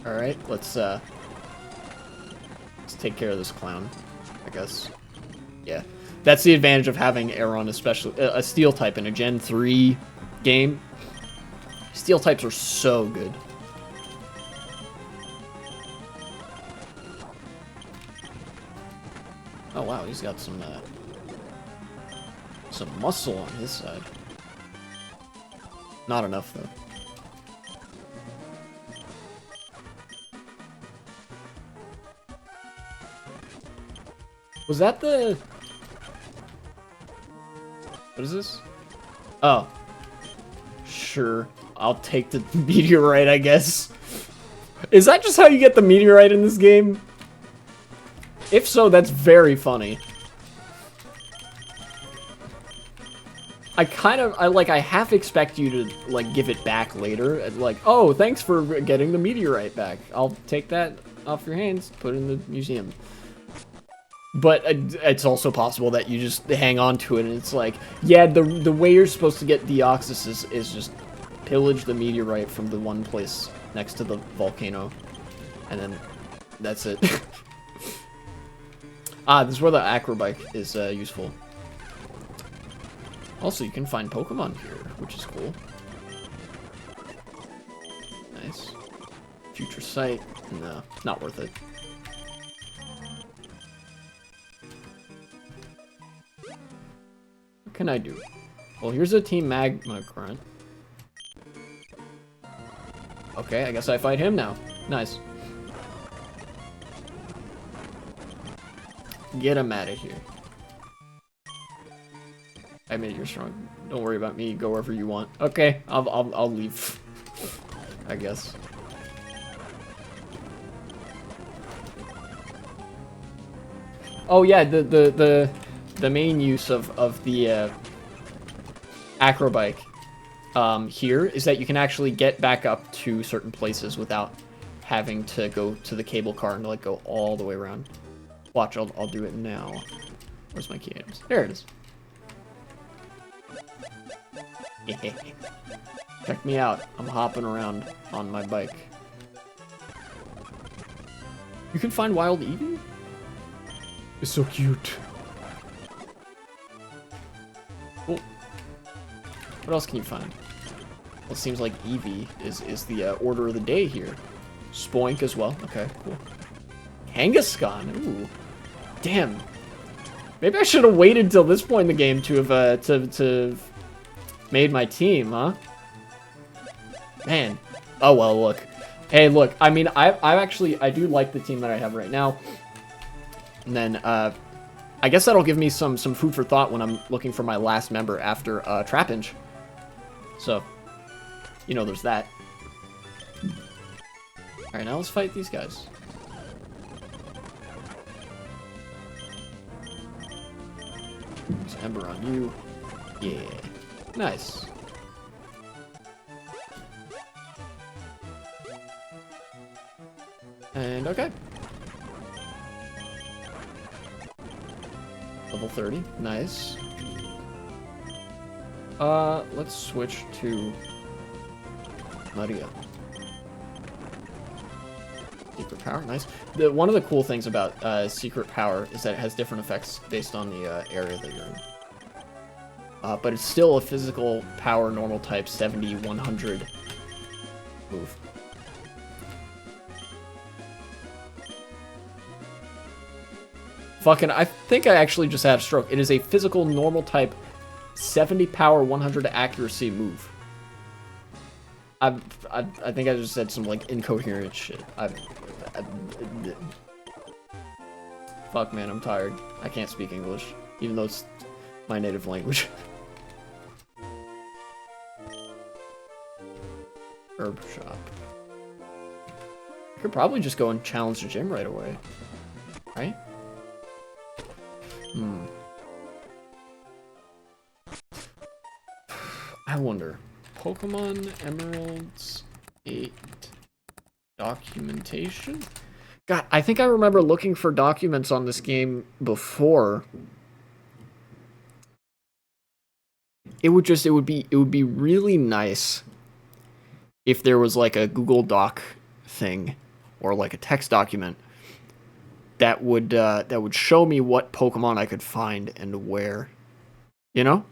Alright, let's take care of this clown, I guess. Yeah. That's the advantage of having Aeron, especially a Steel type in a Gen 3 game. Steel types are so good. Oh wow, he's got some muscle on his side. Not enough though. Was that the... What is this? Oh. Sure. I'll take the meteorite, I guess. Is that just how you get the meteorite in this game? If so, that's very funny. I half expect you to, like, give it back later. And, like, oh, thanks for getting the meteorite back. I'll take that off your hands, put it in the museum. But it's also possible that you just hang on to it, and it's like, yeah, the way you're supposed to get Deoxys is just pillage the meteorite from the one place next to the volcano, and then that's it. Ah, this is where the acrobike is useful. Also, you can find Pokemon here, which is cool. Nice. Future Sight. No, not worth it. What can I do? Well, here's a Team Magma Grunt. Okay, I guess I fight him now. Nice. Get him out of here. I made you strong. Don't worry about me. Go wherever you want. Okay, I'll leave. I guess. Oh yeah, the main use of the acrobike here is that you can actually get back up to certain places without having to go to the cable car and like go all the way around. Watch, I'll do it now. Where's my key items? There it is. Check me out. I'm hopping around on my bike. You can find wild Eevee? It's so cute. Cool. What else can you find? Well, it seems like Eevee is the order of the day here. Spoink as well. Okay, cool. Kangaskhan. Ooh. Damn. Maybe I should have waited till this point in the game to have to made my team, huh? Man. Oh well, look. Hey, look, I mean, I do like the team that I have right now. And then, I guess that'll give me some food for thought when I'm looking for my last member after, Trapinch. So, you know, there's that. Alright, now let's fight these guys. There's Ember on you. Yeah. Nice. And okay. Level 30. Nice. Let's switch to Maria. Secret power, nice. One of the cool things about secret power is that it has different effects based on the area that you're in. But it's still a physical power normal type 70, 100 move. Fucking, I think I actually just had a stroke. It is a physical normal type 70 power, 100 accuracy move. I think I just said some, like, incoherent shit. Fuck, man, I'm tired. I can't speak English, even though it's my native language. Herb shop. I could probably just go and challenge the gym right away. Right? I wonder. Pokemon Emeralds 8 documentation? God, I think I remember looking for documents on this game before. It would be really nice if there was like a Google Doc thing or like a text document that would show me what Pokemon I could find and where. You know?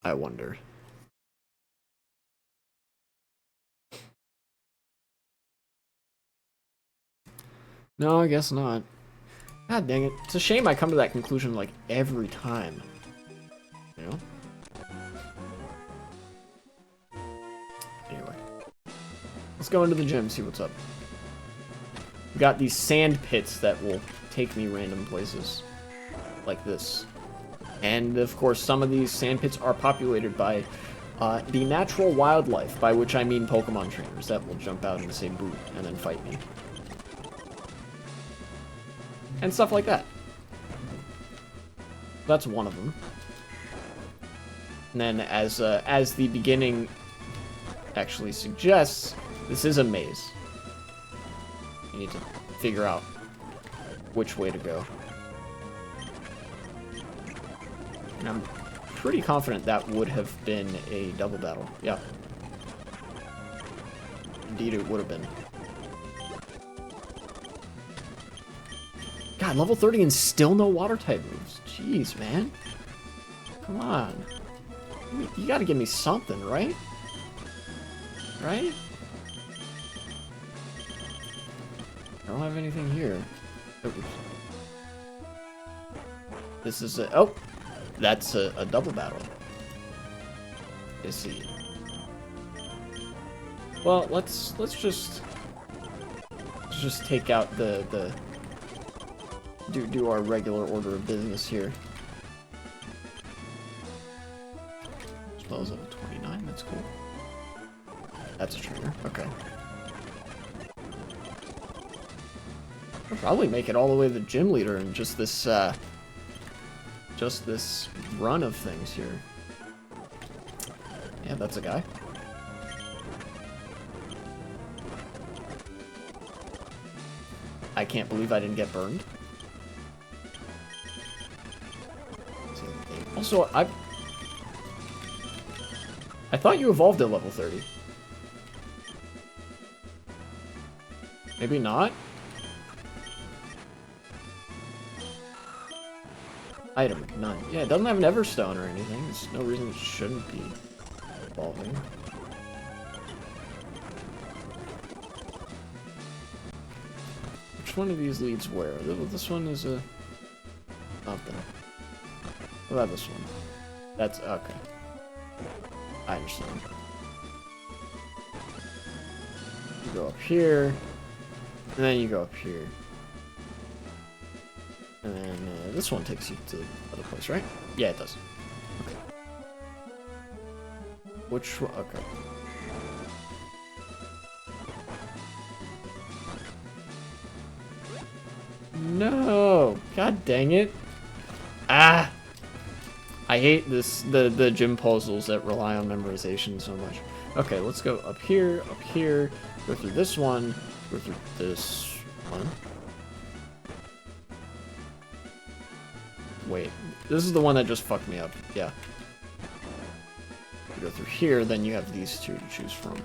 I wonder. No, I guess not. God dang it. It's a shame I come to that conclusion, like, every time. You know? Anyway. Let's go into the gym, see what's up. We got these sand pits that will take me random places. Like this. And, of course, some of these sand pits are populated by the natural wildlife, by which I mean Pokemon trainers that will jump out and say boo and then fight me. And stuff like that. That's one of them. And then, as the beginning actually suggests, this is a maze. You need to figure out which way to go. And I'm pretty confident that would have been a double battle. Yeah. Indeed, it would have been. God, level 30 and still no water type moves. Jeez, man. Come on. You gotta give me something, right? Right? I don't have anything here. Oops. This is a... Oh! That's a double battle. I see. Well, let's just take out the do our regular order of business here. Spells level 29. That's cool. That's a trainer. Okay. I'll probably make it all the way to the gym leader in just this run of things here. Yeah, that's a guy. I can't believe I didn't get burned. Also, I thought you evolved at level 30. Maybe not? Item, none. Yeah, it doesn't have an Everstone or anything. There's no reason it shouldn't be. Evolving. Which one of these leads where? This one is a... nothing. What about this one? That's... okay. I understand. You go up here, and then you go up here. And then this one takes you to the other place, right? Yeah, it does. Okay. Which one? Okay. No! God dang it! Ah! I hate the gym puzzles that rely on memorization so much. Okay, let's go up here, go through this one, go through this one. Wait, this is the one that just fucked me up. Yeah. You go through here, then you have these two to choose from.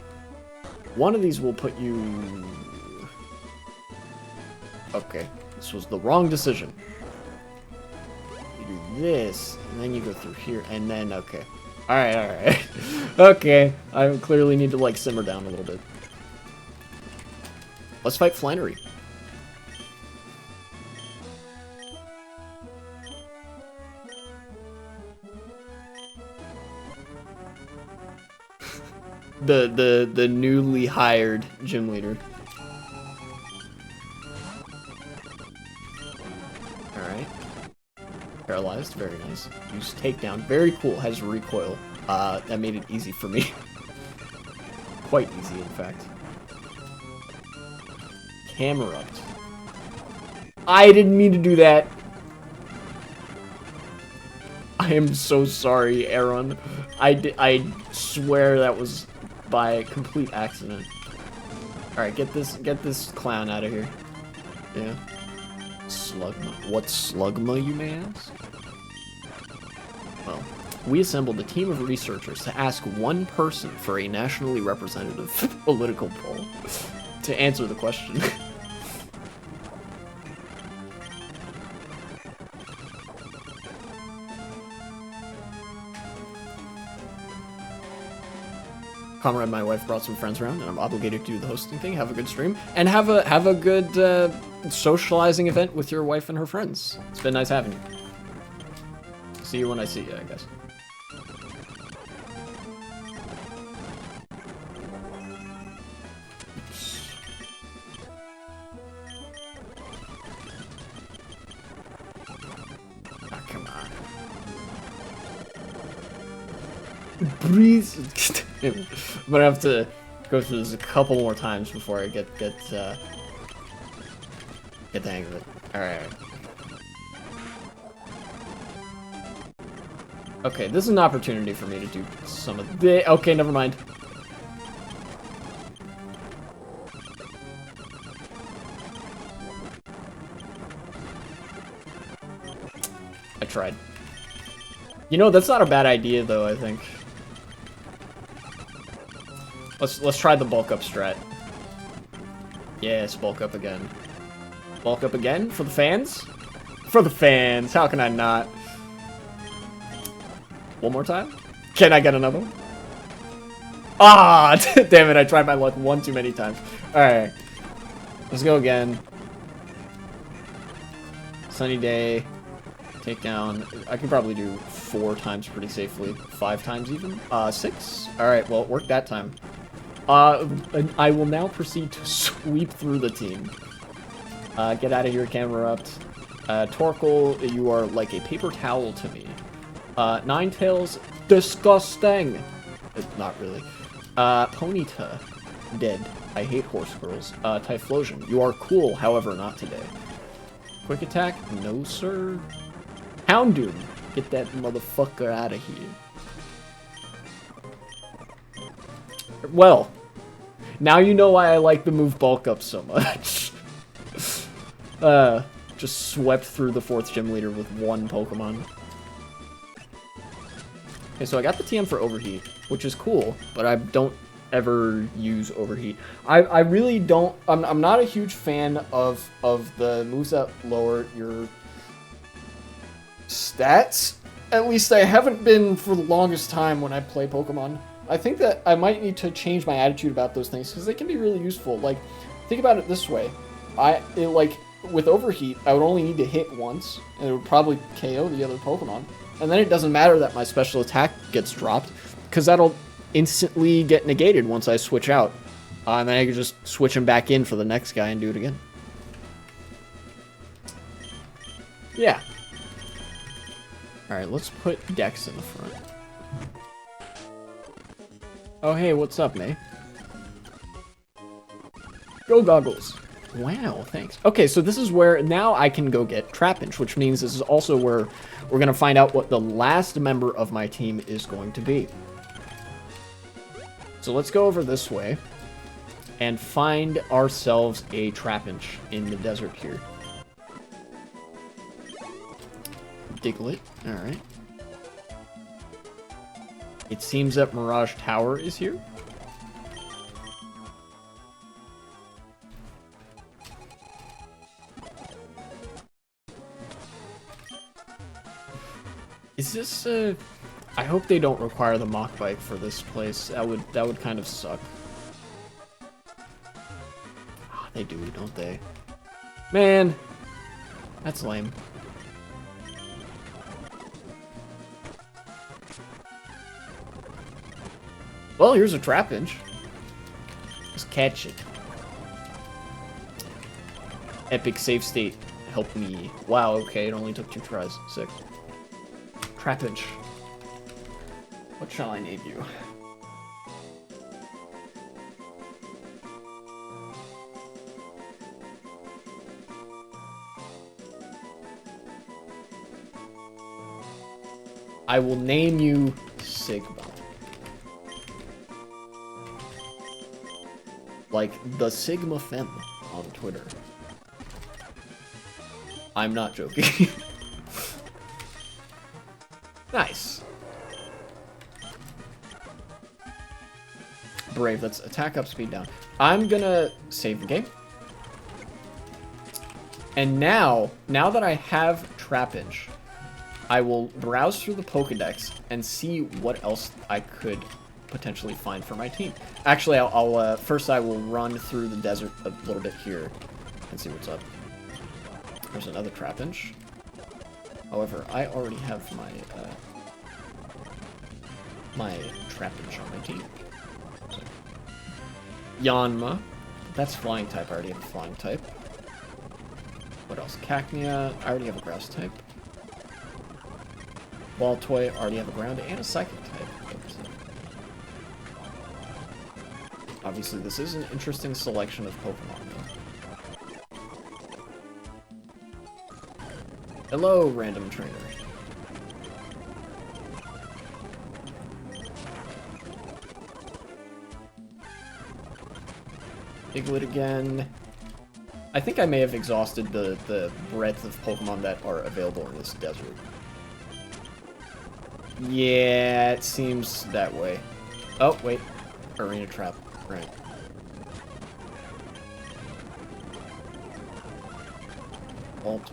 One of these will put you... Okay, this was the wrong decision. You do this, and then you go through here, and then, okay. Alright. Okay, I clearly need to, like, simmer down a little bit. Let's fight Flannery. The newly hired gym leader. Alright. Paralyzed, very nice. Use takedown, very cool, has recoil. That made it easy for me. Quite easy, in fact. Camera up. I didn't mean to do that. I am so sorry, Aaron. I swear that was by complete accident. Alright, get this clown out of here. Yeah. Slugma. What's Slugma, you may ask? Well, we assembled a team of researchers to ask one person for a nationally representative political poll to answer the question. Comrade, my wife brought some friends around, and I'm obligated to do the hosting thing. Have a good stream, and have a good socializing event with your wife and her friends. It's been nice having you. See you when I see you, I guess. Oops. Ah, come on. Breathe. I'm gonna have to go through this a couple more times before I get the hang of it. Alright. Okay, this is an opportunity for me to do some of the... Okay, never mind. I tried. You know, that's not a bad idea, though, I think. Let's try the bulk up strat. Yes, bulk up again. Bulk up again? For the fans? For the fans, how can I not? One more time? Can I get another one? Ah, damn it, I tried my luck one too many times. Alright. Let's go again. Sunny day. Take down. I can probably do 4 times pretty safely. 5 times even? 6? Alright, well, it worked that time. I will now proceed to sweep through the team. Get out of here, camera up. Torkoal, you are like a paper towel to me. Ninetales, disgusting! Not really. Ponyta, dead. I hate horse girls. Typhlosion, you are cool, however, not today. Quick attack, no sir. Houndoom, get that motherfucker out of here. Well, now you know why I like the move bulk up so much. Just swept through the 4th gym leader with 1 Pokemon. Okay, so I got the TM for Overheat, which is cool, but I don't ever use Overheat. I really don't... I'm not a huge fan of the moves that lower your stats. At least I haven't been for the longest time when I play Pokemon. I think that I might need to change my attitude about those things because they can be really useful. Like, think about it this way. Like, with Overheat, I would only need to hit once, and it would probably KO the other Pokemon. And then it doesn't matter that my special attack gets dropped, because that'll instantly get negated once I switch out. And then I can just switch him back in for the next guy and do it again. Yeah. Alright, let's put Dex in the front. Oh, hey, what's up, May? Go Goggles. Wow, thanks. Okay, so this is where now I can go get Trapinch, which means this is also where we're going to find out what the last member of my team is going to be. So let's go over this way and find ourselves a Trapinch in the desert here. Diglett, alright. It seems that Mirage Tower is here. Is this I hope they don't require the Mach Bike for this place. That would kind of suck. Oh, they do, don't they? Man, that's lame. Well, here's a Trapinch. Just catch it. Epic save state. Help me. Wow, okay, it only took 2 tries. Sick. Trapinch. What shall I name you? I will name you Sigma. Like the Sigma Femme on Twitter. I'm not joking. Nice. Brave, let's attack up, speed down. I'm gonna save the game. And now that I have Trapinch, I will browse through the Pokedex and see what else I could potentially find for my team. Actually, first I will run through the desert a little bit here and see what's up. There's another Trapinch. However, I already have my my Trapinch on my team. So. Yanma. That's flying type. I already have a flying type. What else? Cacnea. I already have a grass type. Baltoy. I already have a ground and a psychic type. Obviously, this is an interesting selection of Pokemon, though. Hello, random trainer. Diglett again. I think I may have exhausted the breadth of Pokemon that are available in this desert. Yeah, it seems that way. Oh, wait. Arena Trap. Right. Baltoy.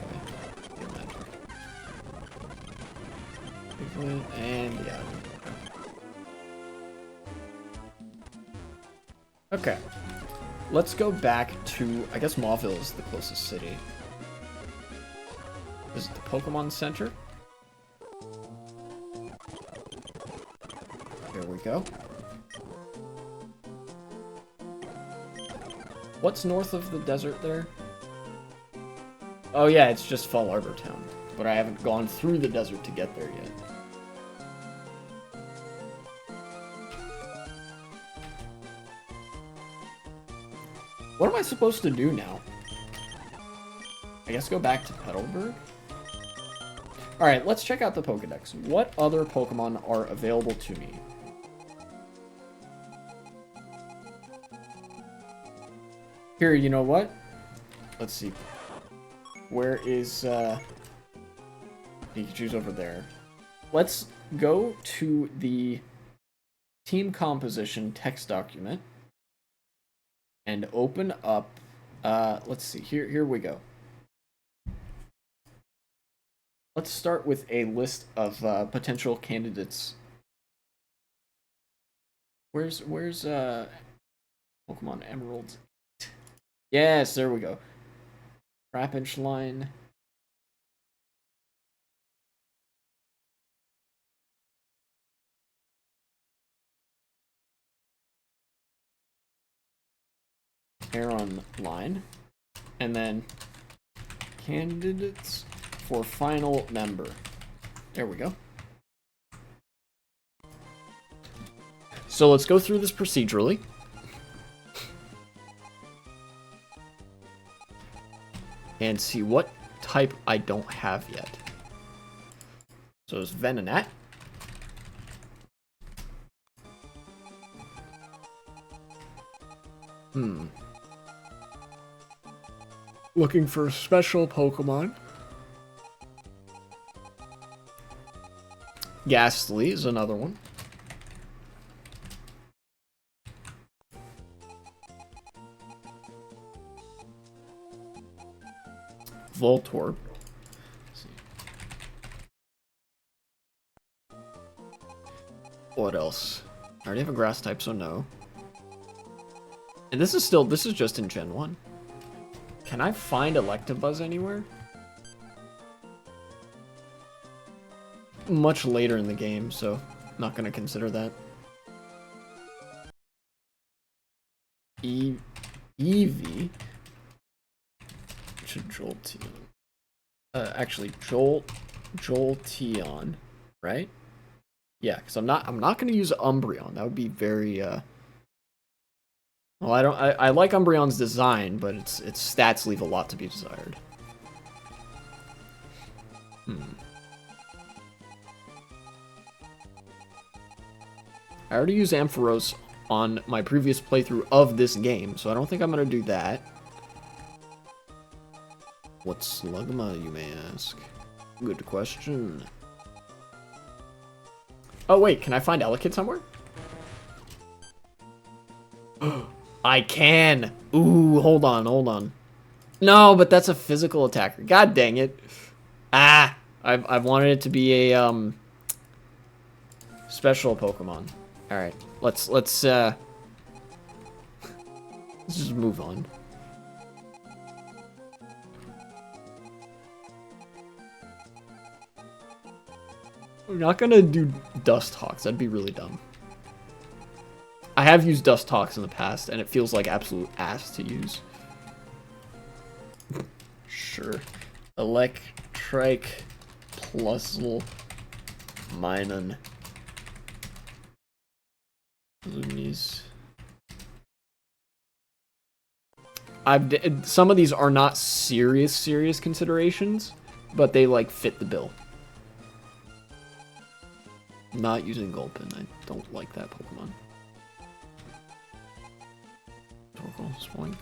And yeah. Okay. Let's go back to, I guess Mauville is the closest city. Is it the Pokemon Center? There we go. What's north of the desert there? Oh yeah, it's just Fall Arbor Town. But I haven't gone through the desert to get there yet. What am I supposed to do now? I guess go back to Petalburg? Alright, let's check out the Pokedex. What other Pokemon are available to me? Here, you know what? Let's see. Where is, Pikachu's over there. Let's go to the team composition text document and open up, let's see, here we go. Let's start with a list of potential candidates Where's Pokemon Emeralds? Yes, there we go. Trapinch line. Aeron line. And then candidates for final member. There we go. So let's go through this procedurally. And see what type I don't have yet. So it's Venonat. Looking for special Pokemon. Ghastly is another one. Voltorb. What else? I already have a grass type, so no. And this is just in Gen 1. Can I find Electabuzz anywhere? Much later in the game, so not gonna consider that. Eevee. Should Jolteon. Actually, Jolteon, right? Yeah, because I'm not gonna use Umbreon. That would be very well, I like Umbreon's design, but its stats leave a lot to be desired. I already used Ampharos on my previous playthrough of this game, so I don't think I'm gonna do that. What's Slugma, you may ask? Good question. Oh wait, can I find Elekid somewhere? I can! Ooh, hold on. No, but that's a physical attacker. God dang it. Ah! I've wanted it to be a, special Pokemon. Alright, let's just move on. We're not gonna do Dusthawks. That'd be really dumb. I have used Dusthawks in the past, and it feels like absolute ass to use. Sure. Electrike, Plusle, Minun, Lumis. Some of these are not serious considerations, but they like fit the bill. Not using Gulpin. I don't like that Pokemon. Torkoal, Spoink.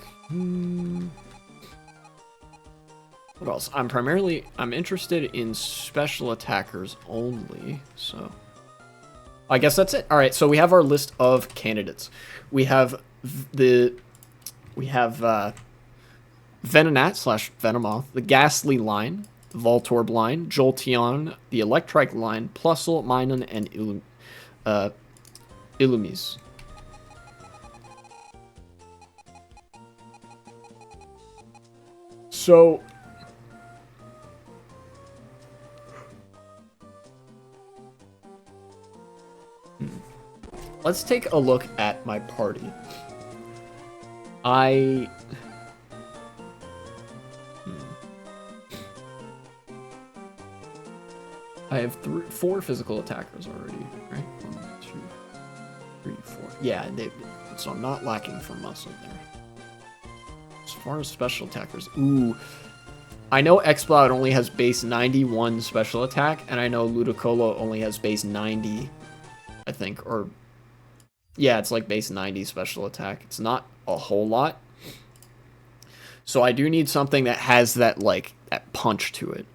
What else? I'm interested in special attackers only, so I guess that's it. All right, so we have our list of candidates. We have Venonat / Venomoth, the Ghastly line, Voltorb line, Jolteon, the Electrike line, Plusle, Minun, and Illumise. So let's take a look at my party. I have 4 physical attackers already, right? 1, 2, 3, 4. Yeah, so I'm not lacking for muscle there. As far as special attackers, ooh. I know Exploud only has base 91 special attack, and I know Ludicolo only has base 90, I think, or yeah, it's like base 90 special attack. It's not a whole lot. So I do need something that has that, like, that punch to it.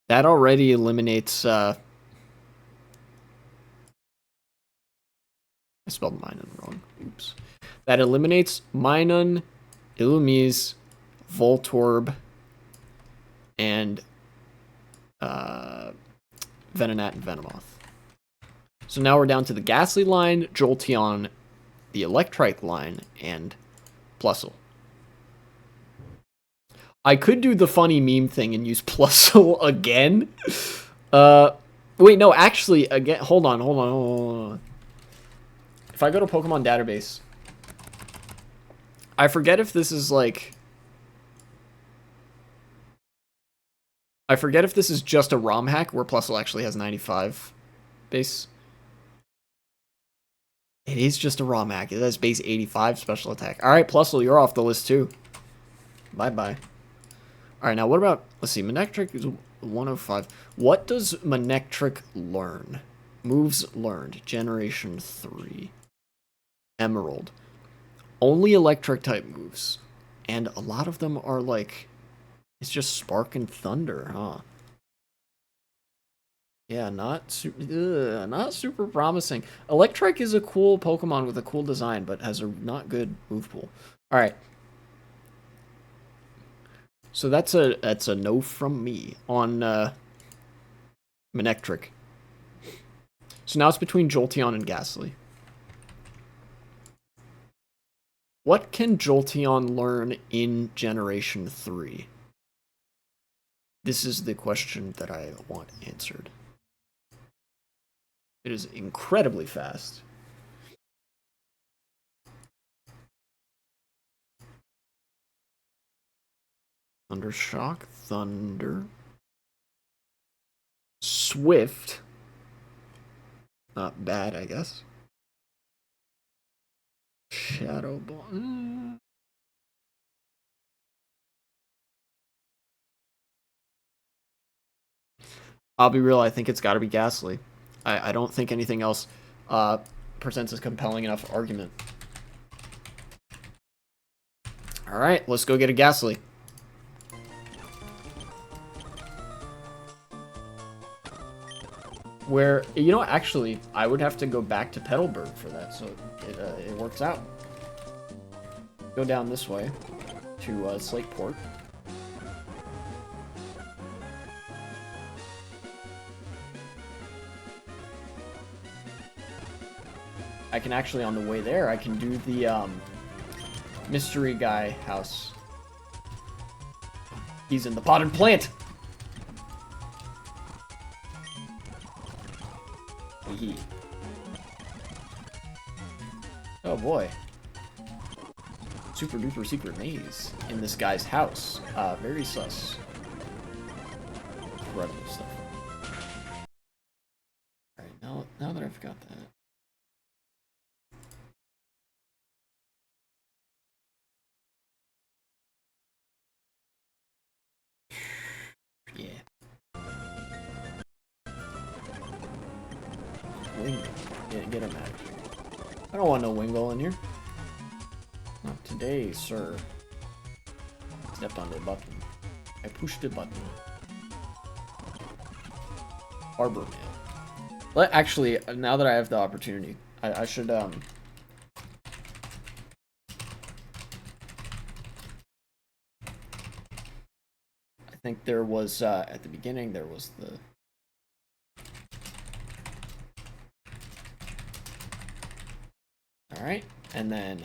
That already eliminates, I spelled Minun wrong. Oops. That eliminates Minun, Illumise, Voltorb, and Venonat and Venomoth. So now we're down to the Ghastly line, Jolteon, the Electrike line, and Plusle. I could do the funny meme thing and use Plusle again. Wait, no, actually, again, hold on. If I go to Pokemon Database, I forget if this is like... I forget if this is just a ROM hack where Plusle actually has 95 base. It is just a ROM hack. It has base 85 special attack. Alright, Plusle, you're off the list too. Bye-bye. Alright, now what about... Let's see, Manectric is 105. What does Manectric learn? Moves learned. Generation 3. Emerald. Only electric type moves. And a lot of them are like... It's just Spark and Thunder, huh? Yeah, not super promising. Electrike is a cool Pokemon with a cool design, but has a not good move pool. Alright. So that's a no from me on Manectric. So now it's between Jolteon and Ghastly. What can Jolteon learn in Generation 3? This is the question that I want answered. It is incredibly fast. Thundershock, Thunder. Swift. Not bad, I guess. Shadow Ball. I'll be real, I think it's got to be Ghastly. I don't think anything else presents a compelling enough argument. Alright, let's go get a Ghastly. Where, you know, actually, I would have to go back to Petalburg for that, so it works out. Go down this way to Slateport. I can actually, on the way there, I can do the mystery guy house. He's in the potted plant! Oh boy. Super duper secret maze in this guy's house. Very sus. Incredible stuff. Alright, now that I've got that. Yeah. Wingull. Get him out of here. I don't want no Wingull in here. Not today, sir. Stepped on the button. I pushed the button. Harbor Mail. Actually, now that I have the opportunity, I should, I think there was, at the beginning, there was the... Alright, and then...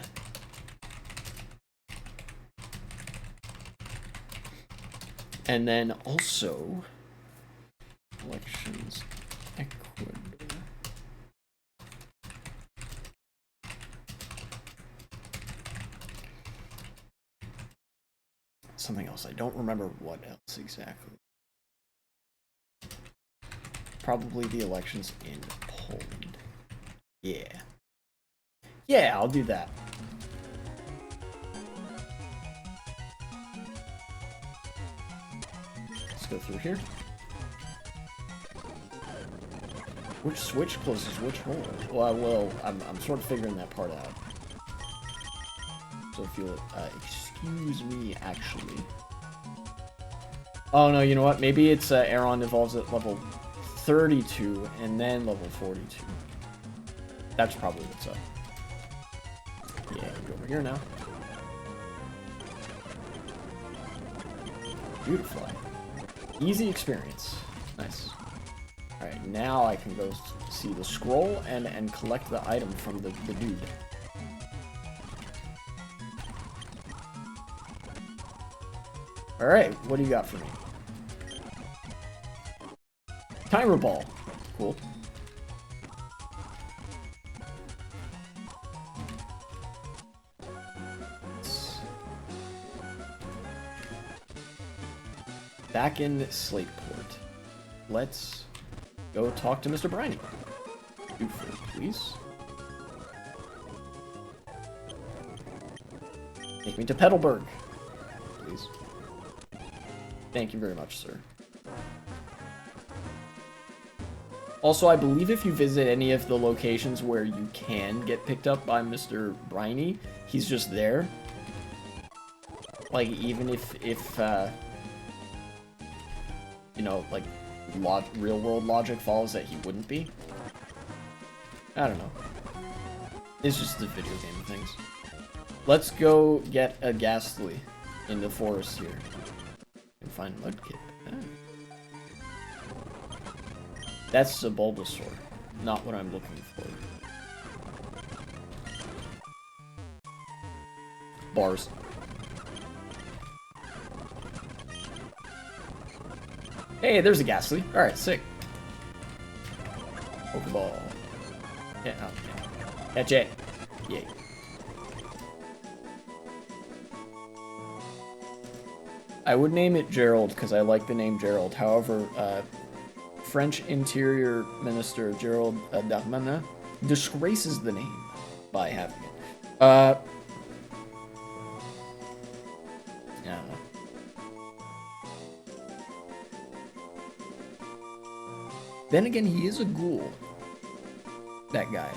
And then also... Elections, Ecuador... Something else, I don't remember what else exactly. Probably the elections in Poland. Yeah. Yeah, I'll do that. Let's go through here. Which switch closes which hole? Well, I'm sort of figuring that part out. So if you'll excuse me, actually. Oh no, you know what? Maybe it's Aeron evolves at level 32 and then level 42. That's probably what's up. Yeah, go over here now. Beautiful. Easy experience. Nice. Alright, now I can go see the scroll and collect the item from the dude. Alright, what do you got for me? Timer ball. Cool. Back in Slateport. Let's go talk to Mr. Briney. Do for please. Take me to Petalburg, please. Thank you very much, sir. Also, I believe if you visit any of the locations where you can get picked up by Mr. Briney, he's just there. Like, even if you know, like, real-world logic follows that he wouldn't be. I don't know. It's just the video game things. Let's go get a Ghastly in the forest here. And find Mudkip. That's a Bulbasaur, not what I'm looking for. Bars. Hey, there's a Ghastly. Alright, sick. Pokeball. Yeah, oh, catch it. Yay. I would name it Gerald because I like the name Gerald. However, French Interior Minister Gerald Darmanin disgraces the name by having it. Yeah. Then again, he is a ghoul. That guy.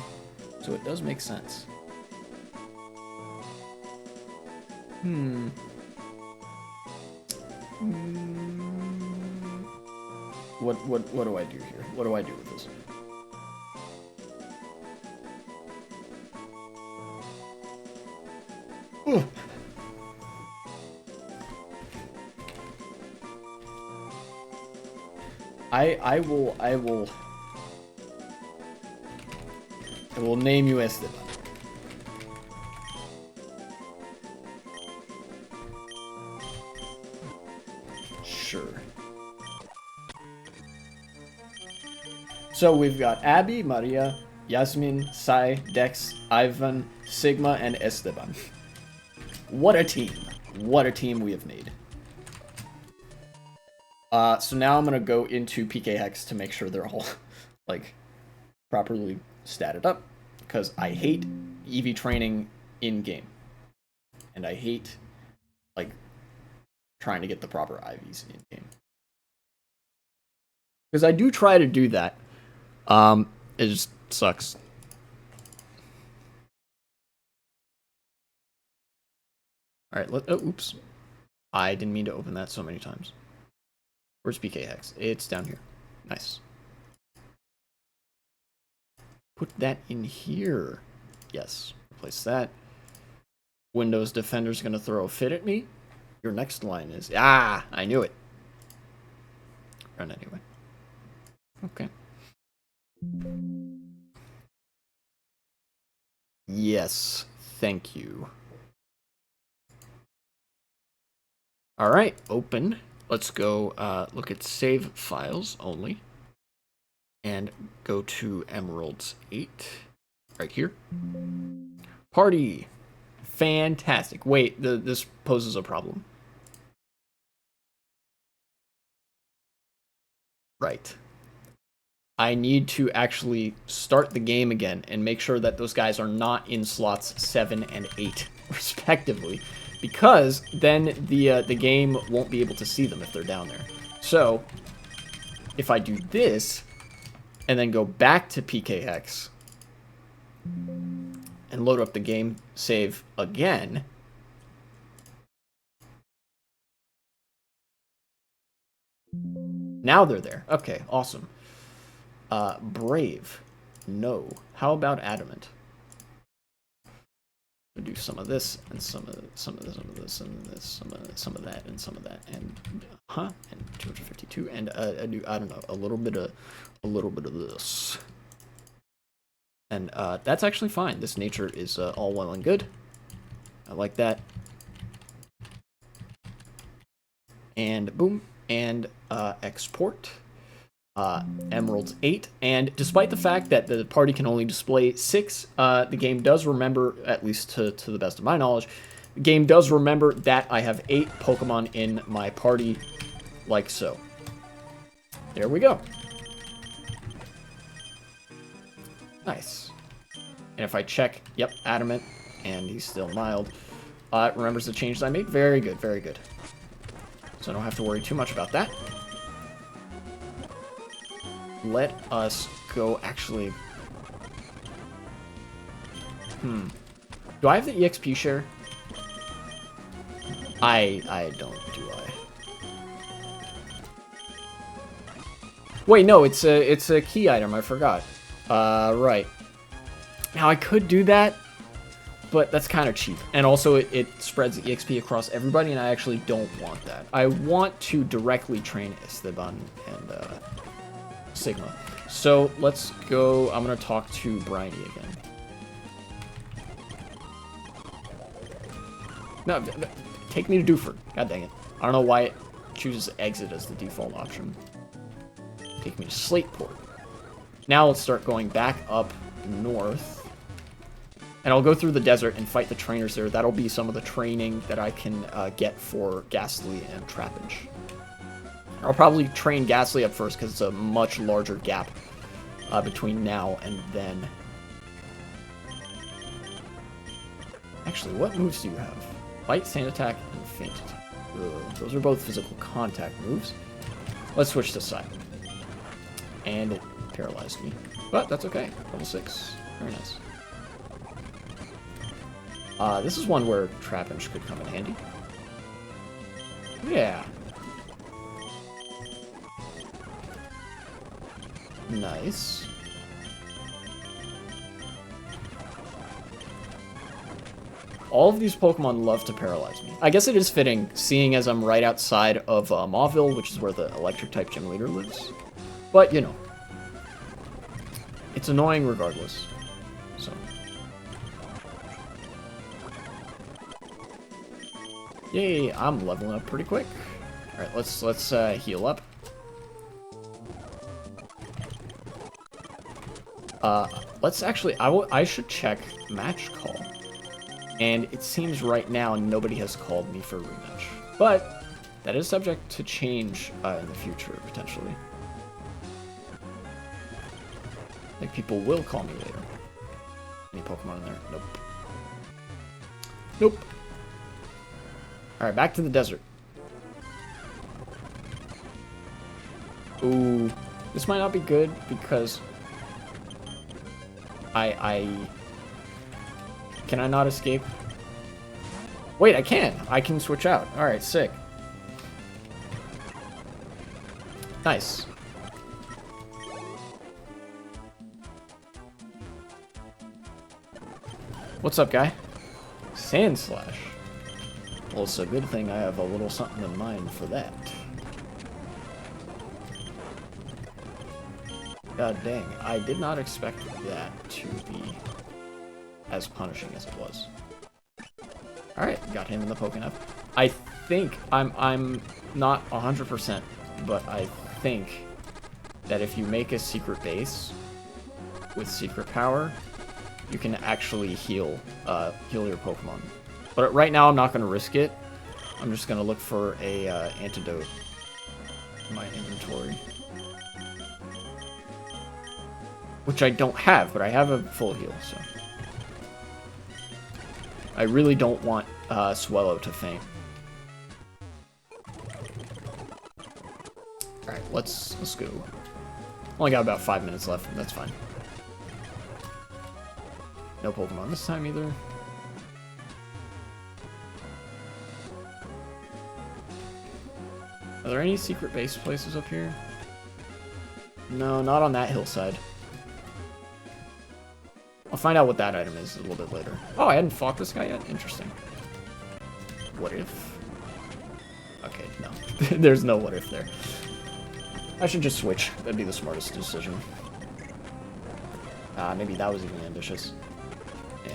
So it does make sense. What do I do here? What do I do with this? Ugh. I will name you Esteban. Sure. So we've got Abby, Maria, Yasmin, Sai, Dex, Ivan, Sigma, and Esteban. What a team. What a team we have made. So now I'm gonna go into PK Hex to make sure they're all, like, properly statted up. Because I hate EV training in-game. And I hate, like, trying to get the proper IVs in-game. Because I do try to do that. It just sucks. Alright, oops. I didn't mean to open that so many times. Where's PK Hex? It's down here. Nice. Put that in here. Yes. Replace that. Windows Defender's gonna throw a fit at me. Your next line is... Ah! I knew it. Run anyway. Okay. Yes. Thank you. Alright. Open. Let's go look at save files only. And go to Emeralds 8. Right here. Party. Fantastic. Wait, this poses a problem. Right. I need to actually start the game again and make sure that those guys are not in slots 7 and 8, respectively. Because then the game won't be able to see them if they're down there. So, if I do this, and then go back to PK Hex, and load up the game save again, now they're there. Okay, awesome. Brave. No. How about Adamant? do some of this and some of this, some of this, and this, some of that, and some of that, and and 252, and I don't know, a little bit of this, and that's actually fine. This nature is all well and good. I like that. And boom, and export. Emeralds 8, and despite the fact that the party can only display 6, the game does remember, at least to the best of my knowledge, the game does remember that I have 8 Pokemon in my party, like so. There we go. Nice. And if I check, yep, Adamant, and he's still mild, it remembers the changes I made. Very good, very good. So I don't have to worry too much about that. Let us go, actually. Do I have the EXP share? I don't, do I? Wait, no, it's a key item, I forgot. Right. Now, I could do that, but that's kind of cheap. And also, it spreads the EXP across everybody, and I actually don't want that. I want to directly train Esteban and, Sigma. So let's go. I'm gonna talk to Briny again. No, take me to Dewford. God dang it. I don't know why it chooses exit as the default option. Take me to Slateport. Now let's start going back up north. And I'll go through the desert and fight the trainers there. That'll be some of the training that I can get for Ghastly and Trapinch. I'll probably train Ghastly up first because it's a much larger gap between now and then. Actually, what moves do you have? Bite, Sand Attack, and Faint Attack. Ugh, those are both physical contact moves. Let's switch to Side. And it paralyzed me. But that's okay. Level 6. Very nice. This is one where Trapinch could come in handy. Yeah. Nice. All of these Pokemon love to paralyze me. I guess it is fitting, seeing as I'm right outside of Mauville, which is where the Electric-type gym leader lives. But, you know. It's annoying regardless. So. Yay, I'm leveling up pretty quick. Alright, let's heal up. Let's actually, I should check match call. And it seems right now nobody has called me for a rematch. But that is subject to change in the future, potentially. Like, people will call me later. Any Pokemon in there? Nope. Nope. Alright, back to the desert. Ooh. This might not be good because Can I not escape? Wait, I can. I can switch out. Alright, sick. Nice. What's up, guy? Sand Slash. Well, it's a good thing I have a little something in mind for that. God dang, I did not expect that to be as punishing as it was. Alright, got him in the Pokénap. I think, I'm not 100%, but I think that if you make a secret base with secret power, you can actually heal your Pokemon. But right now I'm not going to risk it. I'm just going to look for a antidote in my inventory. Which I don't have, but I have a full heal, so. I really don't want Swellow to faint. Alright, let's go. Only got about 5 minutes left, that's fine. No Pokemon this time either. Are there any secret base places up here? No, not on that hillside. I'll find out what that item is a little bit later. Oh, I hadn't fought this guy yet? Interesting. What if? Okay, no. There's no what if there. I should just switch. That'd be the smartest decision. Maybe that was even ambitious. Yeah.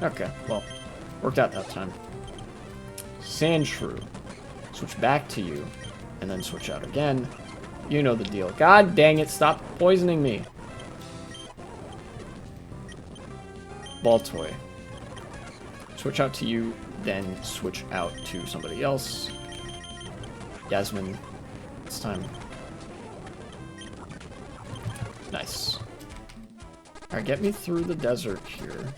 Okay, well, worked out that time. Sand Shrew. Switch back to you, and then switch out again. You know the deal. God dang it, stop poisoning me. Ball Toy. Switch out to you, then switch out to somebody else. Yasmin. It's time. Nice. Alright, get me through the desert here.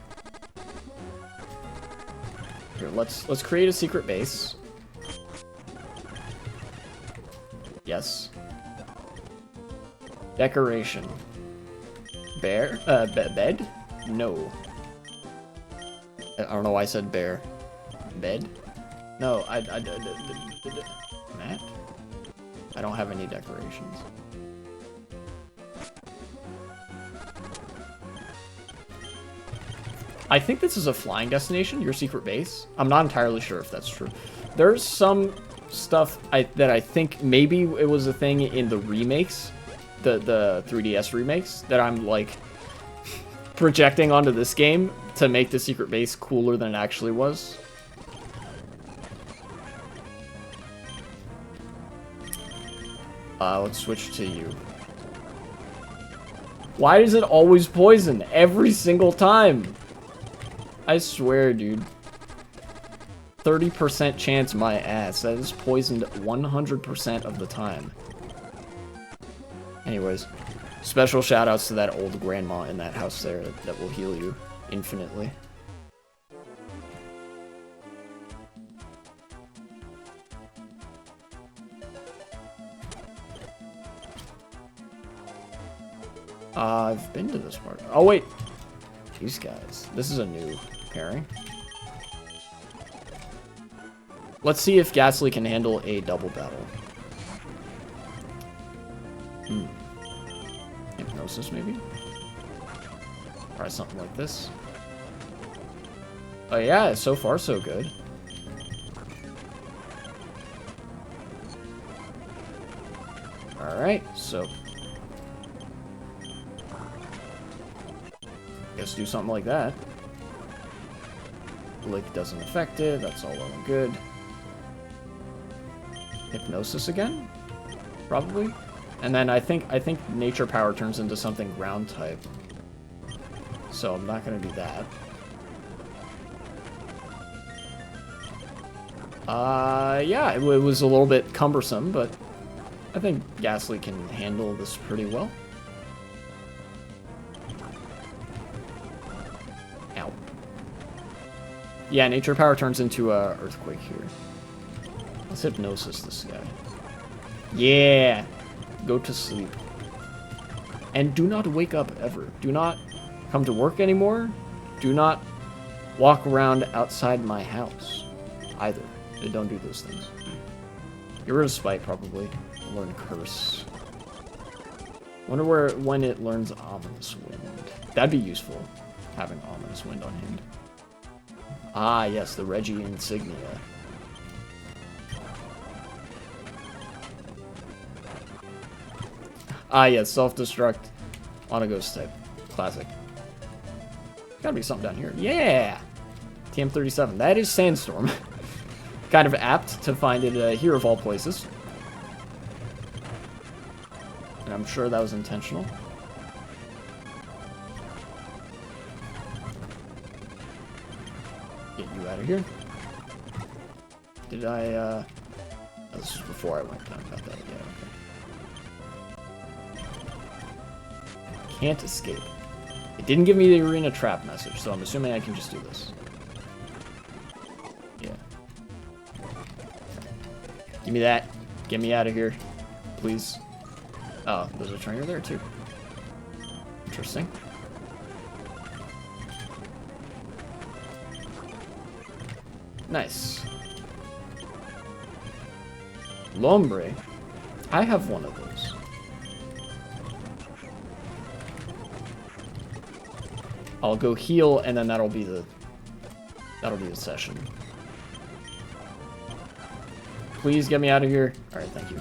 Here, let's create a secret base. Yes. Decoration. Bear? Bed? No. I don't know why I said bear. Bed? No, Matt? I don't have any decorations. I think this is a flying destination, your secret base. I'm not entirely sure if that's true. There's some stuff that I think maybe it was a thing in the remakes, the 3DS remakes, that I'm like projecting onto this game to make the secret base cooler than it actually was. Let's switch to you. Why is it always poison? Every single time. I swear, dude. 30% chance my ass. That is poisoned 100% of the time. Anyways, special shoutouts to that old grandma in that house there that will heal you infinitely. I've been to this part. Oh, wait. These guys. This is a new pairing. Let's see if Ghastly can handle a double battle. Hypnosis, maybe? Try something like this. Oh, yeah. So far, so good. Alright, so... Guess do something like that. Lick doesn't affect it. That's all well and good. Hypnosis again? Probably. And then I think Nature Power turns into something ground type. So I'm not gonna do that. Yeah, it was a little bit cumbersome, but I think Ghastly can handle this pretty well. Ow. Yeah, Nature Power turns into a Earthquake here. Let's Hypnosis this guy. Yeah! Go to sleep. And do not wake up ever. Do not come to work anymore. Do not walk around outside my house either. Don't do those things. Get rid of Spite, probably. Learn Curse. Wonder when it learns Ominous Wind. That'd be useful, having Ominous Wind on hand. Ah, yes, the Reggie Insignia. Ah, yes, self-destruct on a ghost type. Classic. Gotta be something down here. Yeah! TM37. That is Sandstorm. Kind of apt to find it here of all places. And I'm sure that was intentional. Get you out of here. Did I, oh, this was before I went down about that. Yeah, okay. Can't escape. It didn't give me the arena trap message, so I'm assuming I can just do this. Yeah. Give me that. Get me out of here, please. Oh, there's a trainer there too. Interesting. Nice. Lombre. I have one of those. I'll go heal, and then that'll be the session. Please get me out of here. All right, thank you.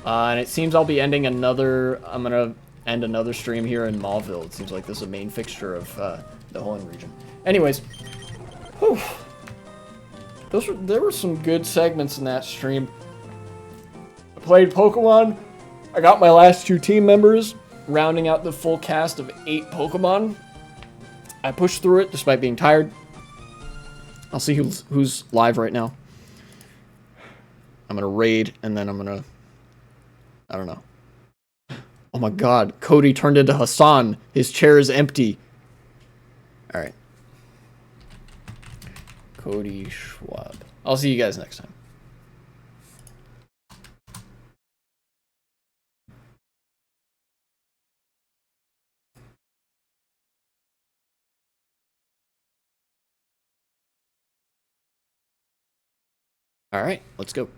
And it seems I'll be ending another. I'm gonna end another stream here in Mauville. It seems like this is a main fixture of the Hoenn region. Anyways, whew. There were some good segments in that stream. I played Pokemon. I got my last 2 team members, rounding out the full cast of 8 Pokemon. I pushed through it despite being tired. I'll see who's live right now. I'm gonna raid, and then I'm gonna... I don't know. Oh my god, Cody turned into Hassan. His chair is empty. Alright. Cody Schwab. I'll see you guys next time. Alright, let's go.